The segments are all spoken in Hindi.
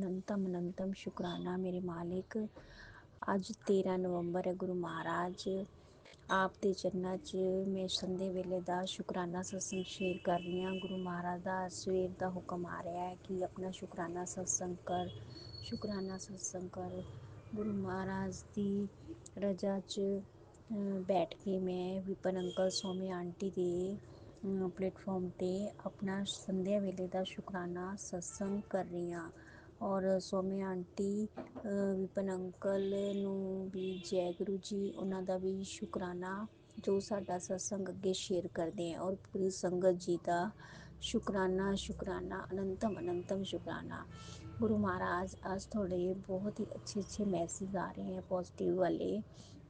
ਅਨੰਤਮ ਅਨੰਤਮ ਸ਼ੁਕਰਾਨਾ ਮੇਰੇ ਮਾਲਿਕ। ਅੱਜ 13 ਨਵੰਬਰ ਹੈ ਗੁਰੂ ਮਹਾਰਾਜ ਆਪ ਦੇ ਚਰਨਾਂ 'ਚ ਮੈਂ ਸੰਧੇ ਵੇਲੇ ਦਾ ਸ਼ੁਕਰਾਨਾ ਸਤਸੰਗ ਸ਼ੇਅਰ ਕਰ ਰਹੀ ਹਾਂ। ਗੁਰੂ ਮਹਾਰਾਜ ਦਾ ਸਵੇਰ ਦਾ ਹੁਕਮ ਆ ਰਿਹਾ ਹੈ ਕਿ ਆਪਣਾ ਸ਼ੁਕਰਾਨਾ ਸਤਸੰਗ ਕਰ, ਸ਼ੁਕਰਾਨਾ ਸਤਸੰਗ ਕਰ। ਗੁਰੂ ਮਹਾਰਾਜ ਦੀ ਰਜਾ 'ਚ ਬੈਠ ਕੇ ਮੈਂ ਵਿਪਨ ਅੰਕਲ, ਸੌਮਿਆ ਆਂਟੀ ਦੇ ਪਲੇਟਫਾਰਮ 'ਤੇ ਆਪਣਾ ਸੰਧਿਆ ਵੇਲੇ ਦਾ ਸ਼ੁਕਰਾਨਾ ਸਤਸੰਗ ਕਰ ਰਹੀ ਹਾਂ। ਔਰ ਸੌਮਿਆ ਆਂਟੀ, ਵਿਪਨ ਅੰਕਲ ਨੂੰ ਵੀ ਜੈ ਗੁਰੂ ਜੀ, ਉਹਨਾਂ ਦਾ ਵੀ ਸ਼ੁਕਰਾਨਾ ਜੋ ਸਾਡਾ ਸਤਸੰਗ ਅੱਗੇ ਸ਼ੇਅਰ ਕਰਦੇ ਹੈ। ਔਰ ਪੂਰੀ ਸੰਗਤ ਜੀ ਦਾ ਸ਼ੁਕਰਾਨਾ ਸ਼ੁਕਰਾਨਾ ਅਨੰਤਮ ਅਨੰਤਮ ਸ਼ੁਕਰਾਨਾ। ਗੁਰੂ ਮਹਾਰਾਜ ਅੱਜ ਤੁਹਾਡੇ ਬਹੁਤ ਹੀ ਅੱਛੇ ਮੈਸੇਜ ਆ ਰਹੇ ਹੈ ਪੋਜ਼ਿਟਿਵ ਵਾਲੇ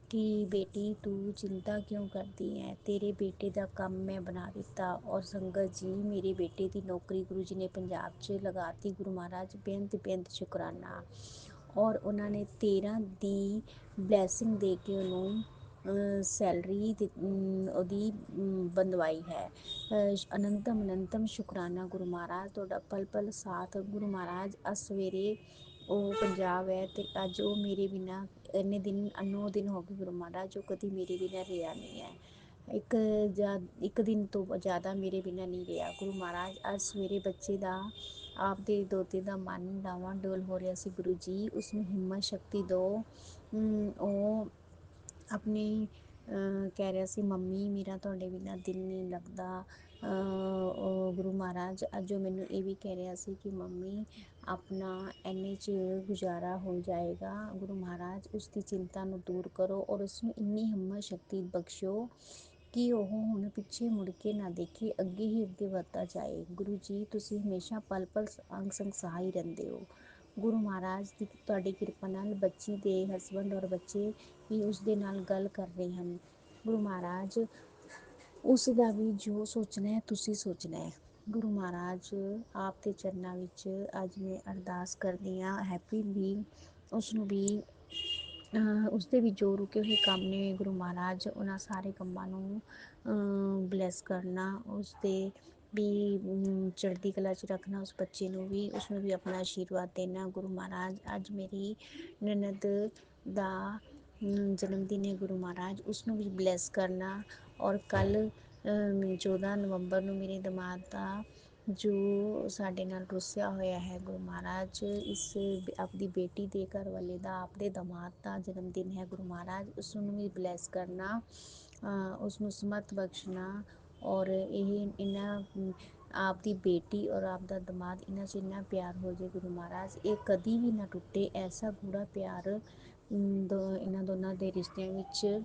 ਕਿ ਬੇਟੀ ਤੂੰ ਚਿੰਤਾ ਕਿਉਂ ਕਰਦੀ ਹੈ, ਤੇਰੇ ਬੇਟੇ ਦਾ ਕੰਮ ਮੈਂ ਬਣਾ ਦਿੱਤਾ। ਔਰ ਸੰਗਤ ਜੀ, ਮੇਰੇ ਬੇਟੇ ਦੀ ਨੌਕਰੀ ਗੁਰੂ ਜੀ ਨੇ ਪੰਜਾਬ 'ਚ ਲਗਾਤੀ। ਗੁਰੂ ਮਹਾਰਾਜ ਬੇਨਤ ਬੇਨਤ ਸ਼ੁਕਰਾਨਾ। ਔਰ ਉਹਨਾਂ ਨੇ 13 ਦੀ ਬਲੈਸਿੰਗ ਦੇ ਕੇ ਉਹਨੂੰ ਸੈਲਰੀ ਉਹਦੀ ਬੰਦਵਾਈ ਹੈ। ਅਨੰਤਮ ਅਨੰਤਮ ਸ਼ੁਕਰਾਨਾ ਗੁਰੂ ਮਹਾਰਾਜ, ਤੁਹਾਡਾ ਪਲ ਪਲ ਸਾਥ। ਗੁਰੂ ਮਹਾਰਾਜ ਅੱਜ ਸਵੇਰੇ ਉਹ ਪੰਜਾਬ ਹੈ ਅਤੇ ਅੱਜ ਉਹ ਮੇਰੇ ਬਿਨਾਂ ਇੰਨੇ ਦਿਨ 9 ਦਿਨ ਹੋ ਗਏ ਗੁਰੂ ਮਹਾਰਾਜ, ਉਹ ਕਦੀ ਮੇਰੇ ਬਿਨਾਂ ਰਿਹਾ ਨਹੀਂ ਹੈ। ਇੱਕ ਦਿਨ ਤੋਂ ਜ਼ਿਆਦਾ ਮੇਰੇ ਬਿਨਾਂ ਨਹੀਂ ਰਿਹਾ। ਗੁਰੂ ਮਹਾਰਾਜ ਅੱਜ ਸਵੇਰੇ ਬੱਚੇ ਦਾ, ਆਪਦੇ ਦੋਤੇ ਦਾ ਮਨ ਡਾਵਾਂ ਡੋਲ ਹੋ ਰਿਹਾ ਸੀ। ਗੁਰੂ ਜੀ ਉਸਨੂੰ ਹਿੰਮਤ ਸ਼ਕਤੀ ਦਿਓ। ਉਹ ਆਪਣੀ ਕਹਿ ਰਿਹਾ ਸੀ, ਮੰਮੀ ਮੇਰਾ ਤੁਹਾਡੇ ਬਿਨਾਂ ਦਿਲ ਨਹੀਂ ਲੱਗਦਾ। ਗੁਰੂ ਮਹਾਰਾਜ ਅੱਜ ਉਹ ਮੈਨੂੰ ਇਹ ਵੀ ਕਹਿ ਰਿਹਾ ਸੀ ਕਿ ਮੰਮੀ ਆਪਣਾ ਇੰਨੇ 'ਚ ਗੁਜ਼ਾਰਾ ਹੋ ਜਾਏਗਾ। ਗੁਰੂ ਮਹਾਰਾਜ ਉਸ ਦੀ ਚਿੰਤਾ ਨੂੰ ਦੂਰ ਕਰੋ ਔਰ ਉਸਨੂੰ ਇੰਨੀ ਹਿੰਮਤ ਸ਼ਕਤੀ ਬਖਸ਼ੋ ਕਿ ਉਹ ਹੁਣ ਪਿੱਛੇ ਮੁੜ ਕੇ ਨਾ ਦੇਖੇ, ਅੱਗੇ ਹੀ ਅੱਗੇ ਵੱਧਦਾ ਜਾਏ। ਗੁਰੂ ਜੀ ਤੁਸੀਂ ਹਮੇਸ਼ਾ ਪਲ ਪਲ ਅੰਗ ਸੰਗ ਸਹਾਈ ਰਹਿੰਦੇ ਹੋ। ਗੁਰੂ ਮਹਾਰਾਜ ਦੀ ਤੁਹਾਡੀ ਕਿਰਪਾ ਨਾਲ ਬੱਚੀ ਦੇ ਹਸਬੈਂਡ ਔਰ ਬੱਚੇ ਵੀ ਉਸ ਦੇ ਨਾਲ ਗੱਲ ਕਰ ਰਹੇ ਹਨ। ਗੁਰੂ ਮਹਾਰਾਜ ਉਸ ਦਾ ਵੀ ਜੋ ਸੋਚਣਾ ਹੈ ਤੁਸੀਂ ਸੋਚਣਾ ਹੈ। ਗੁਰੂ ਮਹਾਰਾਜ ਆਪ ਦੇ ਚਰਨਾਂ ਵਿੱਚ ਅੱਜ ਮੈਂ ਅਰਦਾਸ ਕਰਦੀ ਹਾਂ। ਹੈਪੀ ਵੀ ਉਸਨੂੰ ਵੀ ਉਸਦੇ ਵੀ ਜੋ ਰੁਕੇ ਹੋਏ ਕੰਮ ਨੇ, ਗੁਰੂ ਮਹਾਰਾਜ ਉਹਨਾਂ ਸਾਰੇ ਕੰਮਾਂ ਨੂੰ ਬਲੈਸ ਕਰਨਾ, ਉਸਦੇ ਵੀ ਚੜ੍ਹਦੀ ਕਲਾ 'ਚ ਰੱਖਣਾ, ਉਸ ਬੱਚੇ ਨੂੰ ਵੀ, ਉਸਨੂੰ ਵੀ ਆਪਣਾ ਆਸ਼ੀਰਵਾਦ ਦੇਣਾ। ਗੁਰੂ ਮਹਾਰਾਜ ਅੱਜ ਮੇਰੀ ਨਨਦ ਦਾ ਜਨਮ ਦਿਨ ਹੈ। ਗੁਰੂ ਮਹਾਰਾਜ ਉਸਨੂੰ ਵੀ ਬਲੈਸ ਕਰਨਾ। ਔਰ ਕੱਲ੍ਹ 14 ਨਵੰਬਰ ਨੂੰ ਮੇਰੇ ਦਮਾਦ ਦਾ ਜੋ ਸਾਡੇ ਨਾਲ ਰੁੱਸਿਆ ਹੋਇਆ ਹੈ, ਗੁਰੂ ਮਹਾਰਾਜ ਇਸ ਆਪਦੀ ਬੇਟੀ ਦੇ ਘਰ ਵਾਲੇ ਦਾ, ਆਪਦੇ ਦਮਾਦ ਦਾ ਜਨਮ ਦਿਨ ਹੈ। ਗੁਰੂ ਮਹਾਰਾਜ ਉਸਨੂੰ ਵੀ ਬਲੈਸ ਕਰਨਾ, ਉਸਨੂੰ ਸਮਤ ਬਖਸ਼ਣਾ। ਔਰ ਇਹ ਇਹਨਾਂ ਆਪ ਦੀ ਬੇਟੀ ਔਰ ਆਪ ਦਾ ਦਮਾਦ, ਇਹਨਾਂ 'ਚ ਇੰਨਾ ਪਿਆਰ ਹੋ ਜਾਏ ਗੁਰੂ ਮਹਾਰਾਜ ਇਹ ਕਦੀ ਵੀ ਨਾ ਟੁੱਟੇ। ਐਸਾ ਗੂੜਾ ਪਿਆਰ ਇਹਨਾਂ ਦੋਨਾਂ ਦੇ ਰਿਸ਼ਤਿਆਂ ਵਿੱਚ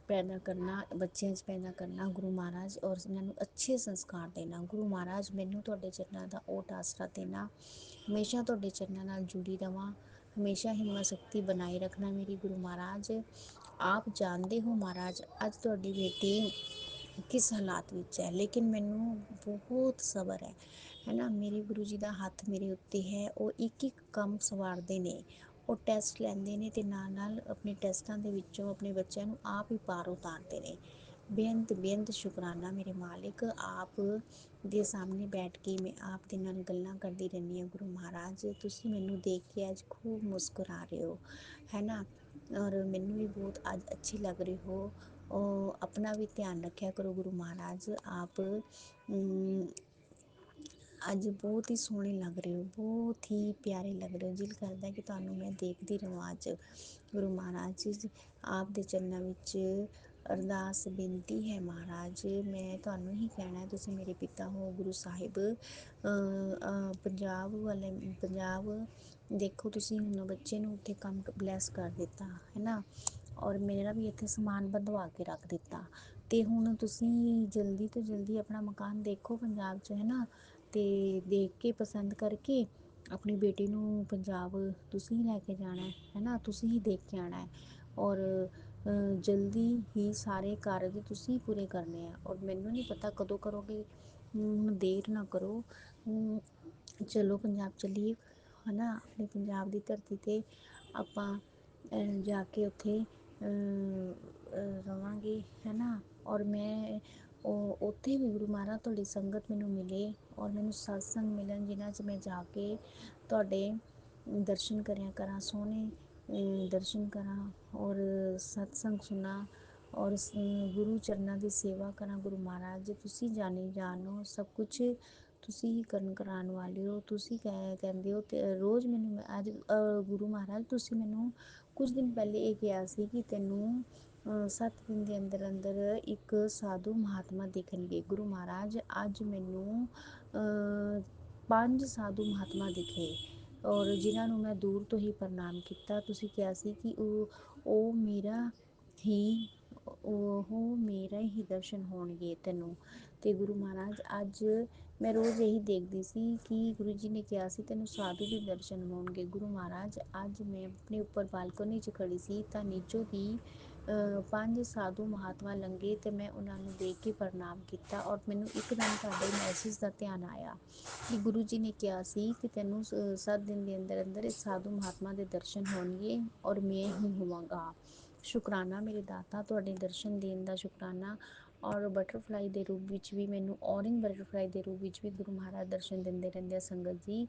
ਪੈਦਾ ਕਰਨਾ, ਬੱਚਿਆਂ 'ਚ ਪੈਦਾ ਕਰਨਾ ਗੁਰੂ ਮਹਾਰਾਜ। ਔਰ ਇਹਨਾਂ ਨੂੰ ਅੱਛੇ ਸੰਸਕਾਰ ਦੇਣਾ। ਗੁਰੂ ਮਹਾਰਾਜ ਮੈਨੂੰ ਤੁਹਾਡੇ ਚਰਨਾਂ ਦਾ ਓਟ ਆਸਰਾ ਦੇਣਾ। ਹਮੇਸ਼ਾ ਤੁਹਾਡੇ ਚਰਨਾਂ ਨਾਲ ਜੁੜੀ ਰਵਾਂ, ਹਮੇਸ਼ਾ ਹਿੰਮਤ ਸ਼ਕਤੀ ਬਣਾਈ ਰੱਖਣਾ ਮੇਰੀ। ਗੁਰੂ ਮਹਾਰਾਜ ਆਪ ਜਾਣਦੇ ਹੋ ਮਹਾਰਾਜ ਅੱਜ ਤੁਹਾਡੀ ਬੇਟੀ ਕਿਸ ਹਾਲਾਤ ਵਿੱਚ ਹੈ, ਲੇਕਿਨ ਮੈਨੂੰ ਬਹੁਤ ਸਬਰ ਹੈ ਨਾ। ਮੇਰੇ ਗੁਰੂ ਜੀ ਦਾ ਹੱਥ ਮੇਰੇ ਉੱਤੇ ਹੈ। ਉਹ ਇੱਕ ਇੱਕ ਕੰਮ ਸਵਾਰਦੇ ਨੇ, ਉਹ ਟੈਸਟ ਲੈਂਦੇ ਨੇ ਅਤੇ ਨਾਲ ਨਾਲ ਆਪਣੇ ਟੈਸਟਾਂ ਦੇ ਵਿੱਚੋਂ ਆਪਣੇ ਬੱਚਿਆਂ ਨੂੰ ਆਪ ਹੀ ਪਾਰ ਉਤਾਰਦੇ ਨੇ। ਬੇਅੰਤ ਬੇਅੰਤ ਸ਼ੁਕਰਾਨਾ ਮੇਰੇ ਮਾਲਿਕ। ਆਪ ਦੇ ਸਾਹਮਣੇ ਬੈਠ ਕੇ ਮੈਂ ਆਪ ਦੇ ਨਾਲ ਗੱਲਾਂ ਕਰਦੀ ਰਹਿੰਦੀ ਹਾਂ। ਗੁਰੂ ਮਹਾਰਾਜ ਤੁਸੀਂ ਮੈਨੂੰ ਦੇਖ ਕੇ ਅੱਜ ਖੂਬ ਮੁਸਕਰਾ ਰਹੇ ਹੋ, ਹੈ ਨਾ। ਔਰ ਮੈਨੂੰ ਵੀ ਬਹੁਤ ਅੱਜ ਅੱਛੀ ਲੱਗ ਰਹੀ ਹੋ। ਉਹ ਆਪਣਾ ਵੀ ਧਿਆਨ ਰੱਖਿਆ ਕਰੋ ਗੁਰੂ ਮਹਾਰਾਜ। ਆਪ ਅੱਜ ਬਹੁਤ ਹੀ ਸੋਹਣੇ ਲੱਗ ਰਹੇ ਹੋ, ਬਹੁਤ ਹੀ ਪਿਆਰੇ ਲੱਗ ਰਹੇ ਹੋ। ਦਿਲ ਕਰਦਾ ਕਿ ਤੁਹਾਨੂੰ ਮੈਂ ਦੇਖਦੀ ਰਹਾਂ ਅੱਜ। ਗੁਰੂ ਮਹਾਰਾਜ ਆਪ ਦੇ ਚਰਨਾਂ ਵਿੱਚ ਅਰਦਾਸ ਬੇਨਤੀ ਹੈ ਮਹਾਰਾਜ, ਮੈਂ ਤੁਹਾਨੂੰ ਹੀ ਕਹਿਣਾ, ਤੁਸੀਂ ਮੇਰੇ ਪਿਤਾ ਹੋ ਗੁਰੂ ਸਾਹਿਬ। ਪੰਜਾਬ ਦੇਖੋ ਤੁਸੀਂ ਹੁਣ ਬੱਚੇ ਨੂੰ ਉੱਥੇ ਕੰਮ ਬਲੈਸ ਕਰ ਦਿੱਤਾ ਹੈ ਨਾ। ਔਰ ਮੇਰਾ ਵੀ ਇੱਥੇ ਸਮਾਨ ਬੰਧਵਾ ਕੇ ਰੱਖ ਦਿੱਤਾ। ਅਤੇ ਹੁਣ ਤੁਸੀਂ ਜਲਦੀ ਤੋਂ ਜਲਦੀ ਆਪਣਾ ਮਕਾਨ ਦੇਖੋ ਪੰਜਾਬ 'ਚ, ਹੈ ਨਾ। ਅਤੇ ਦੇਖ ਕੇ ਪਸੰਦ ਕਰਕੇ ਆਪਣੀ ਬੇਟੀ ਨੂੰ ਪੰਜਾਬ ਤੁਸੀਂ ਹੀ ਲੈ ਕੇ ਜਾਣਾ ਹੈ ਨਾ, ਤੁਸੀਂ ਹੀ ਦੇਖ ਕੇ ਆਉਣਾ ਹੈ। ਔਰ ਜਲਦੀ ਹੀ ਸਾਰੇ ਕਾਰਜ ਤੁਸੀਂ ਪੂਰੇ ਕਰਨੇ ਆ। ਔਰ ਮੈਨੂੰ ਨਹੀਂ ਪਤਾ ਕਦੋਂ ਕਰੋਗੇ, ਦੇਰ ਨਾ ਕਰੋ। ਚਲੋ ਪੰਜਾਬ ਚੱਲੀਏ, ਹੈ ਨਾ। ਆਪਣੇ ਪੰਜਾਬ ਦੀ ਧਰਤੀ 'ਤੇ ਆਪਾਂ ਜਾ ਕੇ ਉੱਥੇ ਰਵਾਂਗੇ, ਹੈ ਨਾ। ਔਰ ਮੈਂ ਉੱਥੇ ਵੀ ਗੁਰੂ ਮਹਾਰਾਜ ਤੁਹਾਡੀ ਸੰਗਤ ਮੈਨੂੰ ਮਿਲੇ ਔਰ ਮੈਨੂੰ ਸਤਸੰਗ ਮਿਲਣ, ਜਿਨ੍ਹਾਂ 'ਚ ਮੈਂ ਜਾ ਕੇ ਤੁਹਾਡੇ ਦਰਸ਼ਨ ਕਰਿਆ ਕਰਾਂ, ਸੋਹਣੇ ਦਰਸ਼ਨ ਕਰਾਂ ਔਰ ਸਤਸੰਗ ਸੁਣਾ ਔਰ ਗੁਰੂ ਚਰਨਾਂ ਦੀ ਸੇਵਾ ਕਰਾਂ। ਗੁਰੂ ਮਹਾਰਾਜ ਤੁਸੀਂ ਜਾਣੋ ਸਭ ਕੁਛ ਤੁਸੀਂ ਹੀ ਕਰਨ ਕਰਾਉਣ ਵਾਲੇ ਹੋ। ਤੁਸੀਂ ਕਹਿੰਦੇ ਹੋ ਤੇ ਰੋਜ਼ ਮੈਨੂੰ ਅੱਜ ਗੁਰੂ ਮਹਾਰਾਜ ਤੁਸੀਂ ਮੈਨੂੰ ਕੁਝ ਦਿਨ ਪਹਿਲੇ ਇਹ ਕਿਹਾ ਸੀ ਕਿ ਤੈਨੂੰ 7 ਦਿਨ ਦੇ ਅੰਦਰ ਅੰਦਰ ਇੱਕ ਸਾਧੂ ਮਹਾਤਮਾ ਦਿਖਣਗੇ। ਗੁਰੂ ਮਹਾਰਾਜ ਅੱਜ ਮੈਨੂੰ 5 ਸਾਧੂ ਮਹਾਤਮਾ ਦਿਖੇ ਔਰ ਜਿਨ੍ਹਾਂ ਨੂੰ ਮੈਂ ਦੂਰ ਤੋਂ ਹੀ ਪ੍ਰਣਾਮ ਕੀਤਾ। ਤੁਸੀਂ ਕਿਹਾ ਸੀ ਕਿ ਉਹ ਮੇਰਾ ਹੀ ਦਰਸ਼ਨ ਹੋਣਗੇ ਤੈਨੂੰ। ਤੇ ਗੁਰੂ ਮਹਾਰਾਜ ਅੱਜ ਮੈਂ ਰੋਜ਼ ਇਹੀ ਦੇਖਦੀ ਸੀ ਕਿ ਗੁਰੂ ਜੀ ਨੇ ਕਿਹਾ ਸੀ ਤੈਨੂੰ ਸਾਧੂ ਦੇ ਦਰਸ਼ਨ ਹੋਣਗੇ। ਗੁਰੂ ਮਹਾਰਾਜ ਅੱਜ ਮੈਂ ਆਪਣੇ ਉੱਪਰ ਬਾਲਕੋਨੀ 'ਚ ਖੜੀ ਸੀ ਤਾਂ ਨੀਚੋਂ ਦੀ 5 ਸਾਧੂ ਮਹਾਤਮਾ ਲੰਘੇ ਤੇ ਮੈਂ ਉਹਨਾਂ ਨੂੰ ਦੇਖ ਕੇ ਪ੍ਰਣਾਮ ਕੀਤਾ ਔਰ ਮੈਨੂੰ ਇੱਕਦਮ ਤੁਹਾਡੇ ਮੈਸੇਜ ਦਾ ਧਿਆਨ ਆਇਆ ਕਿ ਗੁਰੂ ਜੀ ਨੇ ਕਿਹਾ ਸੀ ਕਿ ਤੈਨੂੰ 7 ਦਿਨ ਦੇ ਅੰਦਰ ਅੰਦਰ ਇਸ ਸਾਧੂ ਮਹਾਤਮਾ ਦੇ ਦਰਸ਼ਨ ਹੋਣਗੇ ਔਰ ਮੈਂ ਹੀ ਹੋਵਾਂਗਾ। ਸ਼ੁਕਰਾਨਾ ਮੇਰੇ ਦਾਤਾ, ਤੁਹਾਡੇ ਦਰਸ਼ਨ ਦੇਣ ਦਾ ਸ਼ੁਕਰਾਨਾ। ਔਰ ਬਟਰਫਲਾਈ ਦੇ ਰੂਪ ਵਿੱਚ ਵੀ ਮੈਨੂੰ ਔਰਿੰਗ ਬਟਰਫਲਾਈ ਦੇ ਰੂਪ ਵਿੱਚ ਵੀ ਗੁਰੂ ਮਹਾਰਾਜ ਦਰਸ਼ਨ ਦਿੰਦੇ ਰਹਿੰਦੇ ਆ ਸੰਗਤ ਜੀ।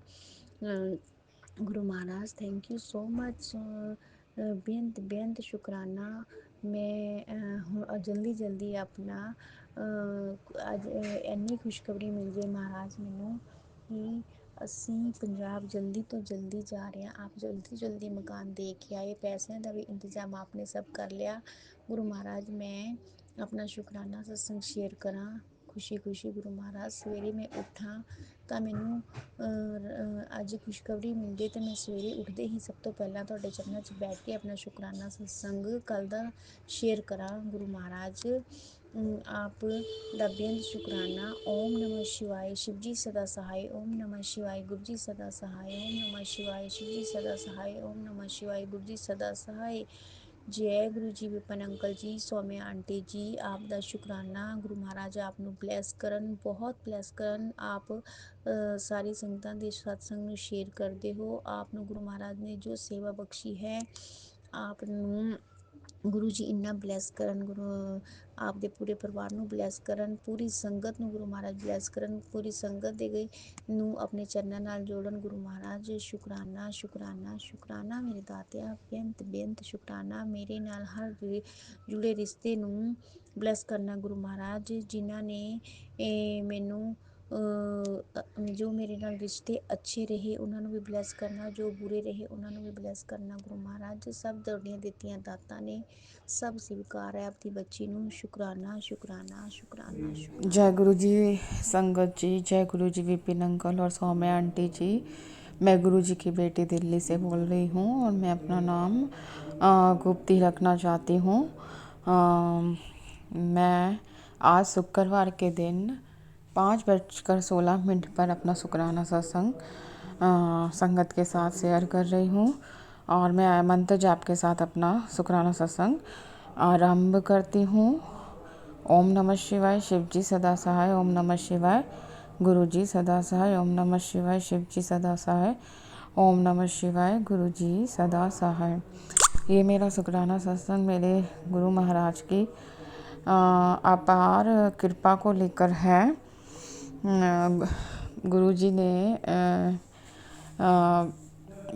Guru Maharaj thank you so much. ਬੇਅੰਤ ਸ਼ੁਕਰਾਨਾ। ਮੈਂ ਜਲਦੀ ਆਪਣਾ ਅੱਜ ਇੰਨੀ ਖੁਸ਼ਖਬਰੀ ਮਿਲ ਜਾਏ ਮਹਾਰਾਜ ਮੈਨੂੰ ਕਿ ਅਸੀਂ ਪੰਜਾਬ ਜਲਦੀ ਤੋਂ ਜਲਦੀ ਜਾ ਰਹੇ ਹਾਂ। ਆਪ ਜਲਦੀ ਮਕਾਨ ਦੇ ਕੇ ਆਏ, ਪੈਸਿਆਂ ਦਾ ਵੀ ਇੰਤਜ਼ਾਮ ਆਪਨੇ ਸਭ ਕਰ ਲਿਆ। ਗੁਰੂ ਮਹਾਰਾਜ ਮੈਂ ਆਪਣਾ ਸ਼ੁਕਰਾਨਾ ਸਤਸੰਗ ਸ਼ੇਅਰ ਕਰਾਂ ਖੁਸ਼ੀ ਗੁਰੂ ਮਹਾਰਾਜ ਸਵੇਰੇ ਮੈਂ ਉੱਠਾਂ ਤਾਂ ਮੈਨੂੰ ਅੱਜ ਖੁਸ਼ਖਬਰੀ ਮਿਲ ਜੇ ਤੇ ਮੈਂ ਸਵੇਰੇ ਉੱਠਦੇ ਹੀ ਸਭ ਤੋਂ ਪਹਿਲਾਂ ਤੁਹਾਡੇ ਚਰਨਾਂ 'ਚ ਬੈਠ ਕੇ ਆਪਣਾ ਸ਼ੁਕਰਾਨਾ ਸਤਸੰਗ ਕੱਲ ਦਾ ਸ਼ੇਅਰ ਕਰਾਂ। ਗੁਰੂ ਮਹਾਰਾਜ ਆਪ ਦਾ ਬੇਅੰਤ ਸ਼ੁਕਰਾਨਾ। ਓਮ ਨਮः शिवाय शिव जी सदा सहाय। ओम नमः शिवाय गुरु जी सदा सहाय। ओम नमः शिवाय शिव जी सदा सहाय। ओम नमः शिवाय गुरु जी सदा सहाय। ਜੈ ਗੁਰੂ ਜੀ। ਵਿਪਨ ਅੰਕਲ ਜੀ, ਸੌਮਿਆ ਆਂਟੀ ਜੀ, ਆਪ ਦਾ ਸ਼ੁਕਰਾਨਾ। ਗੁਰੂ ਮਹਾਰਾਜ ਆਪ ਨੂੰ ਬਲੈਸ ਕਰਨ, ਬਹੁਤ ਬਲੈਸ ਕਰਨ। ਆਪ ਸਾਰੀ ਸੰਗਤਾਂ ਦੇ ਸਤਸੰਗ ਨੂੰ ਸ਼ੇਅਰ ਕਰਦੇ ਹੋ। ਆਪ ਨੂੰ ਗੁਰੂ ਮਹਾਰਾਜ ਨੇ ਜੋ ਸੇਵਾ ਬਖਸ਼ੀ ਹੈ, ਆਪ ਨੂੰ ਗੁਰੂ ਜੀ ਇੰਨਾ ਬਲੈਸ ਕਰਨ। ਆਪ ਦੇ ਪੂਰੇ ਪਰਿਵਾਰ ਨੂੰ ਬਲੈਸ ਕਰਨ, ਪੂਰੀ ਸੰਗਤ ਨੂੰ ਗੁਰੂ ਮਹਾਰਾਜ ਬਲੈਸ ਕਰਨ, ਪੂਰੀ ਸੰਗਤ ਦੇ ਨੂੰ ਆਪਣੇ ਚਰਨਾਂ ਨਾਲ ਜੋੜਨ। ਗੁਰੂ ਮਹਾਰਾਜ ਸ਼ੁਕਰਾਨਾ ਮੇਰੇ ਦਾਤਿਆ, ਬੇਅੰਤ ਸ਼ੁਕਰਾਨਾ। ਮੇਰੇ ਨਾਲ ਹਰ ਜੁੜੇ ਰਿਸ਼ਤੇ ਨੂੰ ਬਲੈਸ ਕਰਨਾ ਗੁਰੂ ਮਹਾਰਾਜ। ਜਿਨ੍ਹਾਂ ਨੇ ਮੈਨੂੰ ਜੋ ਮੇਰੇ ਨਾਲ ਰਿਸ਼ਤੇ ਅੱਛੇ ਰਹੇ ਉਹਨਾਂ ਨੂੰ ਵੀ ਬਲੈਸ ਕਰਨਾ, ਜੋ ਬੁਰੇ ਰਹੇ ਉਹਨਾਂ ਨੂੰ ਵੀ ਬਲੈਸ ਕਰਨਾ। ਗੁਰੂ ਮਹਾਰਾਜ ਸਭ ਤੁਹਾਡੀਆਂ ਦਿੱਤੀਆਂ ਦਾਤਾਂ ਨੇ, ਸਭ ਸਵੀਕਾਰ ਹੈ ਆਪਣੀ ਬੱਚੀ ਨੂੰ। ਸ਼ੁਕਰਾਨਾ। जय गुरु जी संगत जी, जय गुरु जी विपिन अंकल और सौम्या आंटी जी। मैं गुरु जी की बेटी दिल्ली से बोल रही हूँ और मैं अपना नाम गुप्ती रखना चाहती हूँ। मैं आज शुक्रवार के दिन 5:16 पर अपना शुक्राना सत्संग संगत के साथ शेयर कर रही हूँ और मैं मंत्र जाप के साथ अपना शुक्राना सत्संग आरंभ करती हूँ। ओम नमः शिवाय शिव जी सदा सहाय। ओम नमः शिवाय गुरु जी सदा सहाय। ओम नमः शिवाय शिव जी सदा सहाय। ओम नमः शिवाय गुरु जी सदा सहाय। ये मेरा शुक्राना सत्संग मेरे गुरु महाराज की अपार कृपा को लेकर है। गुरु जी ने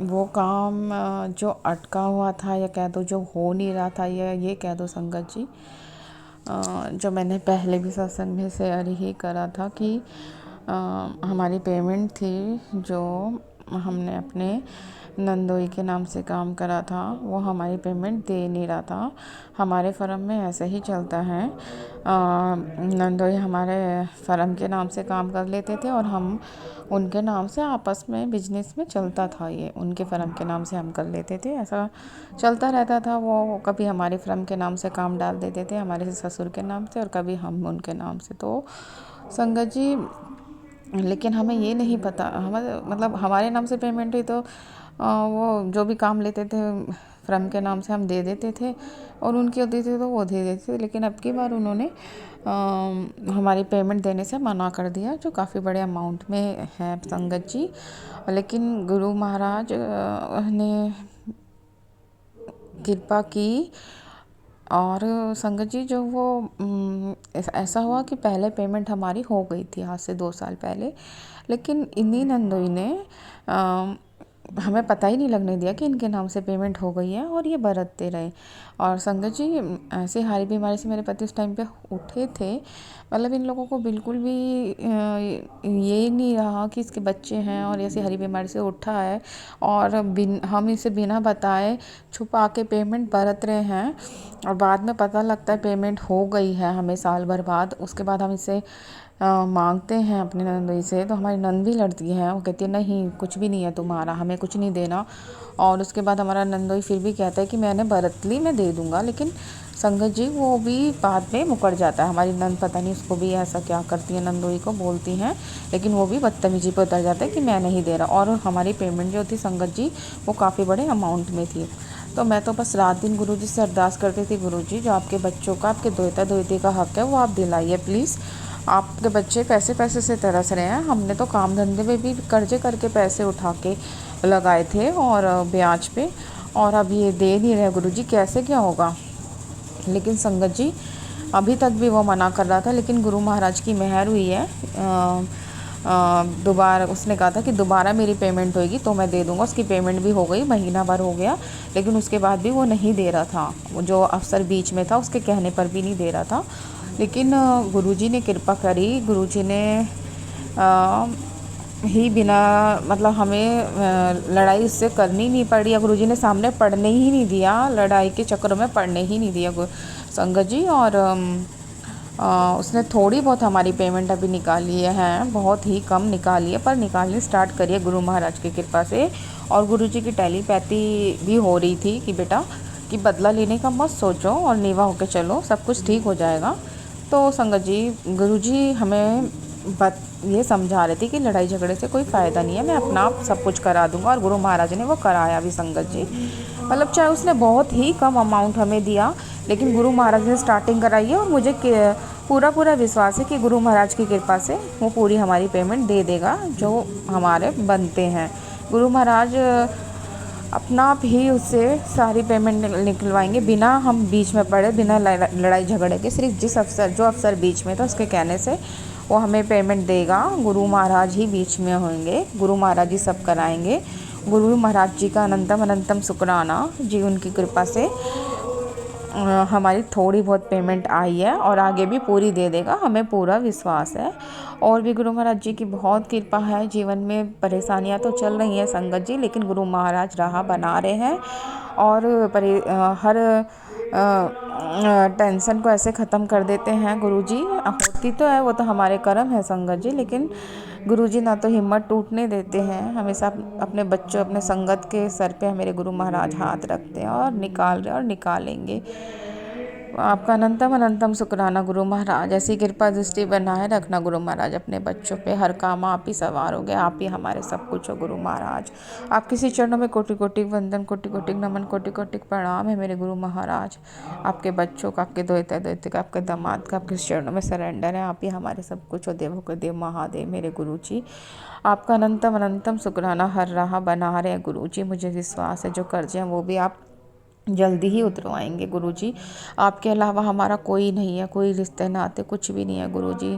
वो काम जो अटका हुआ था या कह दो जो हो नहीं रहा था या ये कह दो संगत जी, जो मैंने पहले भी सत्संग में शेयर ही करा था कि हमारी पेमेंट थी जो हमने अपने नंदोई के नाम से काम करा था, वो हमारी पेमेंट दे नहीं रहा था। हमारे फर्म में ऐसे ही चलता है, नंदोई हमारे फर्म के नाम से काम कर लेते थे और हम उनके नाम से आपस में बिजनेस में चलता था। ये उनके फर्म के नाम से हम कर लेते थे, ऐसा चलता रहता था। वो कभी हमारे फर्म के नाम से काम डाल देते थे हमारे ससुर के नाम से और कभी हम उनके नाम से। तो संगत जी, लेकिन हमें ये नहीं पता, हमें मतलब हमारे नाम से पेमेंट हुई तो वो जो भी काम लेते थे फर्म के नाम से हम दे देते थे और उनकी होती थी तो वो दे देते थे। लेकिन अब की बार उन्होंने हमारी पेमेंट देने से मना कर दिया, जो काफ़ी बड़े अमाउंट में है संगत जी। लेकिन गुरु महाराज ने कृपा की और संगत जी जो वो ऐसा हुआ कि पहले पेमेंट हमारी हो गई थी आज से 2 साल पहले, लेकिन इन्हीं नंदोई ने हमें पता ही नहीं लगने दिया कि इनके नाम से पेमेंट हो गई है और ये बरतते रहे। और संगत जी, ऐसे हारी बीमारी से मेरे पति उस टाइम पे उठे थे, मतलब इन लोगों को बिल्कुल भी ये नहीं रहा कि इसके बच्चे हैं और ऐसी हरी बीमारी से उठा है, और हम इसे बिना बताए छुपा के पेमेंट बरत रहे हैं, और बाद में पता लगता है पेमेंट हो गई है हमें साल भर बाद। उसके बाद हम इसे मांगते हैं अपनी नंदोई से, तो हमारी नंद भी लड़ती है, वो कहती है नहीं कुछ भी नहीं है तुम्हारा, हमें कुछ नहीं देना। और उसके बाद हमारा नंदोई फिर भी कहता है कि मैंने बरत ली, मैं दे दूँगा, लेकिन संगत जी वो भी बाद में मुकर जाता है। हमारी नंद पता नहीं उसको भी ऐसा क्या करती है, नंदोई को बोलती हैं, लेकिन वो भी बदतमीजी पर उतर जाता है कि मैं नहीं दे रहा। और हमारी पेमेंट जो थी संगत जी, वो काफ़ी बड़े अमाउंट में थी। तो मैं तो बस रात दिन गुरुजी से अरदास करती थी, गुरुजी जो आपके बच्चों का, आपके दोहता दोहती का हक है वो आप दिलाइए प्लीज़। आपके बच्चे पैसे पैसे से तरस रहे हैं, हमने तो काम धंधे में भी कर्जे करके पैसे उठा के लगाए थे और ब्याज पे, और अब ये दे नहीं रहे गुरुजी, कैसे क्या होगा। लेकिन संगत जी अभी तक भी वो मना कर रहा था, लेकिन गुरु महाराज की मेहर हुई है। दोबारा उसने कहा था कि दोबारा मेरी पेमेंट होएगी तो मैं दे दूंगा। उसकी पेमेंट भी हो गई, महीना भर हो गया, लेकिन उसके बाद भी वो नहीं दे रहा था। वो जो अफसर बीच में था उसके कहने पर भी नहीं दे रहा था। लेकिन गुरुजी ने कृपा करी, गुरुजी ने ही बिना मतलब हमें लड़ाई उससे करनी नहीं पड़ी, या गुरुजी ने सामने पढ़ने ही नहीं दिया, लड़ाई के चक्करों में पढ़ने ही नहीं दिया संगत जी। और उसने थोड़ी बहुत हमारी पेमेंट अभी निकाली है, बहुत ही कम निकाली है, पर निकालनी स्टार्ट करी है गुरु महाराज की कृपा से। और गुरुजी की टेलीपैथी भी हो रही थी कि बेटा कि बदला लेने का मत सोचो और नीवा होके चलो, सब कुछ ठीक हो जाएगा। तो संगत जी गुरुजी हमें ये समझा रहे थे कि लड़ाई झगड़े से कोई फ़ायदा नहीं है, मैं अपना आप सब कुछ करा दूंगा। और गुरु महाराज ने वो कराया भी संगत जी। मतलब चाहे उसने बहुत ही कम अमाउंट हमें दिया, लेकिन गुरु महाराज ने स्टार्टिंग कराई है, और मुझे पूरा पूरा विश्वास है कि गुरु महाराज की कृपा से वो पूरी हमारी पेमेंट दे देगा जो हमारे बनते हैं। गुरु महाराज अपना आप ही उससे सारी पेमेंट निकलवाएंगे, बिना हम बीच में पड़े, बिना लड़ाई झगड़े के। सिर्फ जो अफसर बीच में था उसके कहने से वो हमें पेमेंट देगा। गुरु महाराज ही बीच में होंगे, गुरु महाराज ही सब कराएंगे। गुरु महाराज जी का अनंतम अनंतम शुक्राना जी, उनकी कृपा से हमारी थोड़ी बहुत पेमेंट आई है और आगे भी पूरी दे देगा, हमें पूरा विश्वास है। और भी गुरु महाराज जी की बहुत कृपा है। जीवन में परेशानियां तो चल रही हैं संगत जी, लेकिन गुरु महाराज राह बना रहे हैं, और हर टेंशन को ऐसे ख़त्म कर देते हैं गुरुजी। होती तो है, वो तो हमारे कर्म है संगत जी, लेकिन गुरुजी ना तो हिम्मत टूटने देते हैं, हमेशा अपने बच्चों, अपने संगत के सर पे मेरे गुरु महाराज हाथ रखते हैं और निकाल रहे और निकालेंगे। आपका अनंतम अनंतम शुक्राना गुरु महाराज, ऐसी कृपा दृष्टि बनाए रखना गुरु महाराज अपने बच्चों पे। हर काम आप ही सवार हो गए, आप ही हमारे सब कुछ हो गुरु महाराज। आपके श्री चरणों में कोटि कोटि वंदन, कोटि कोटि नमन, कोटि कोटि प्रणाम है मेरे गुरु महाराज। आपके बच्चों का, आपके दोहते का, आपके दामाद का आपके चरणों में सरेंडर है। आप ही हमारे सब कुछ हो, देवों के देव महादेव मेरे गुरु जी। आपका अनंतम अनंतम शुक्राना, हर राह बना रहे हैं गुरु जी। मुझे विश्वास है जो कर्जे हैं वो भी आप जल्दी ही उतरवाएंगे गुरुजी। आपके अलावा हमारा कोई नहीं है, कोई रिश्ते नाते कुछ भी नहीं है गुरुजी।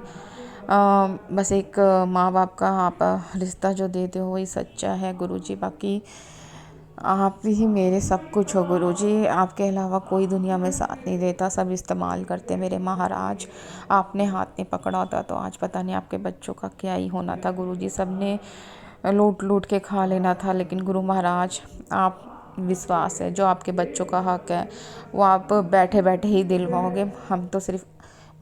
बस एक माँ बाप का आप रिश्ता जो देते हो वही सच्चा है गुरुजी। बाकी आप ही मेरे सब कुछ हो गुरुजी, आपके अलावा कोई दुनिया में साथ नहीं देता, सब इस्तेमाल करते मेरे महाराज। आपने हाथ नहीं पकड़ा होता तो आज पता नहीं आपके बच्चों का क्या ही होना था गुरुजी। सबने लूट लूट के खा लेना था, लेकिन गुरु महाराज आप विश्वास है जो आपके बच्चों का हक है वो आप बैठे बैठे ही दिलवाओगे। हम तो सिर्फ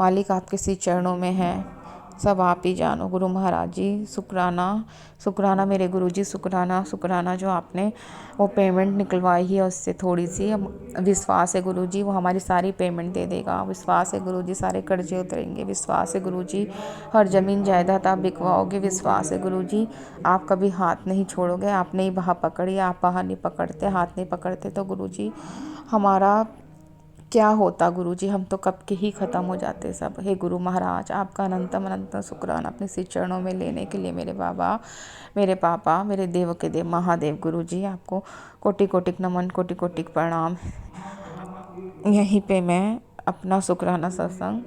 मालिक आपके सी चरणों में हैं, सब आप ही जानो गुरु महाराज जी। शुक्राना शुक्राना मेरे गुरु जी, शुक्राना शुक्राना जो आपने वो पेमेंट निकलवाई है उससे थोड़ी सी विश्वास है गुरु जी वो हमारी सारी पेमेंट दे देगा। विश्वास है गुरु जी सारे कर्जे उतरेंगे। विश्वास है गुरु जी हर ज़मीन जायदाद आप बिकवाओगे। विश्वास है गुरु जी आप कभी हाथ नहीं छोड़ोगे। आपने ही बाह पकड़ी, आप बाह नहीं पकड़ते, हाथ नहीं पकड़ते तो गुरु जी हमारा क्या होता गुरुजी, हम तो कब के ही ख़त्म हो जाते सब। हे गुरु महाराज आपका अनंतम अनंतम शुक्राना अपने श्री चरणों में लेने के लिए मेरे बाबा, मेरे पापा, मेरे देव के देव महादेव गुरुजी। आपको कोटि कोटि नमन, कोटि कोटि प्रणाम। यहीं पे मैं अपना शुक्राना सत्संग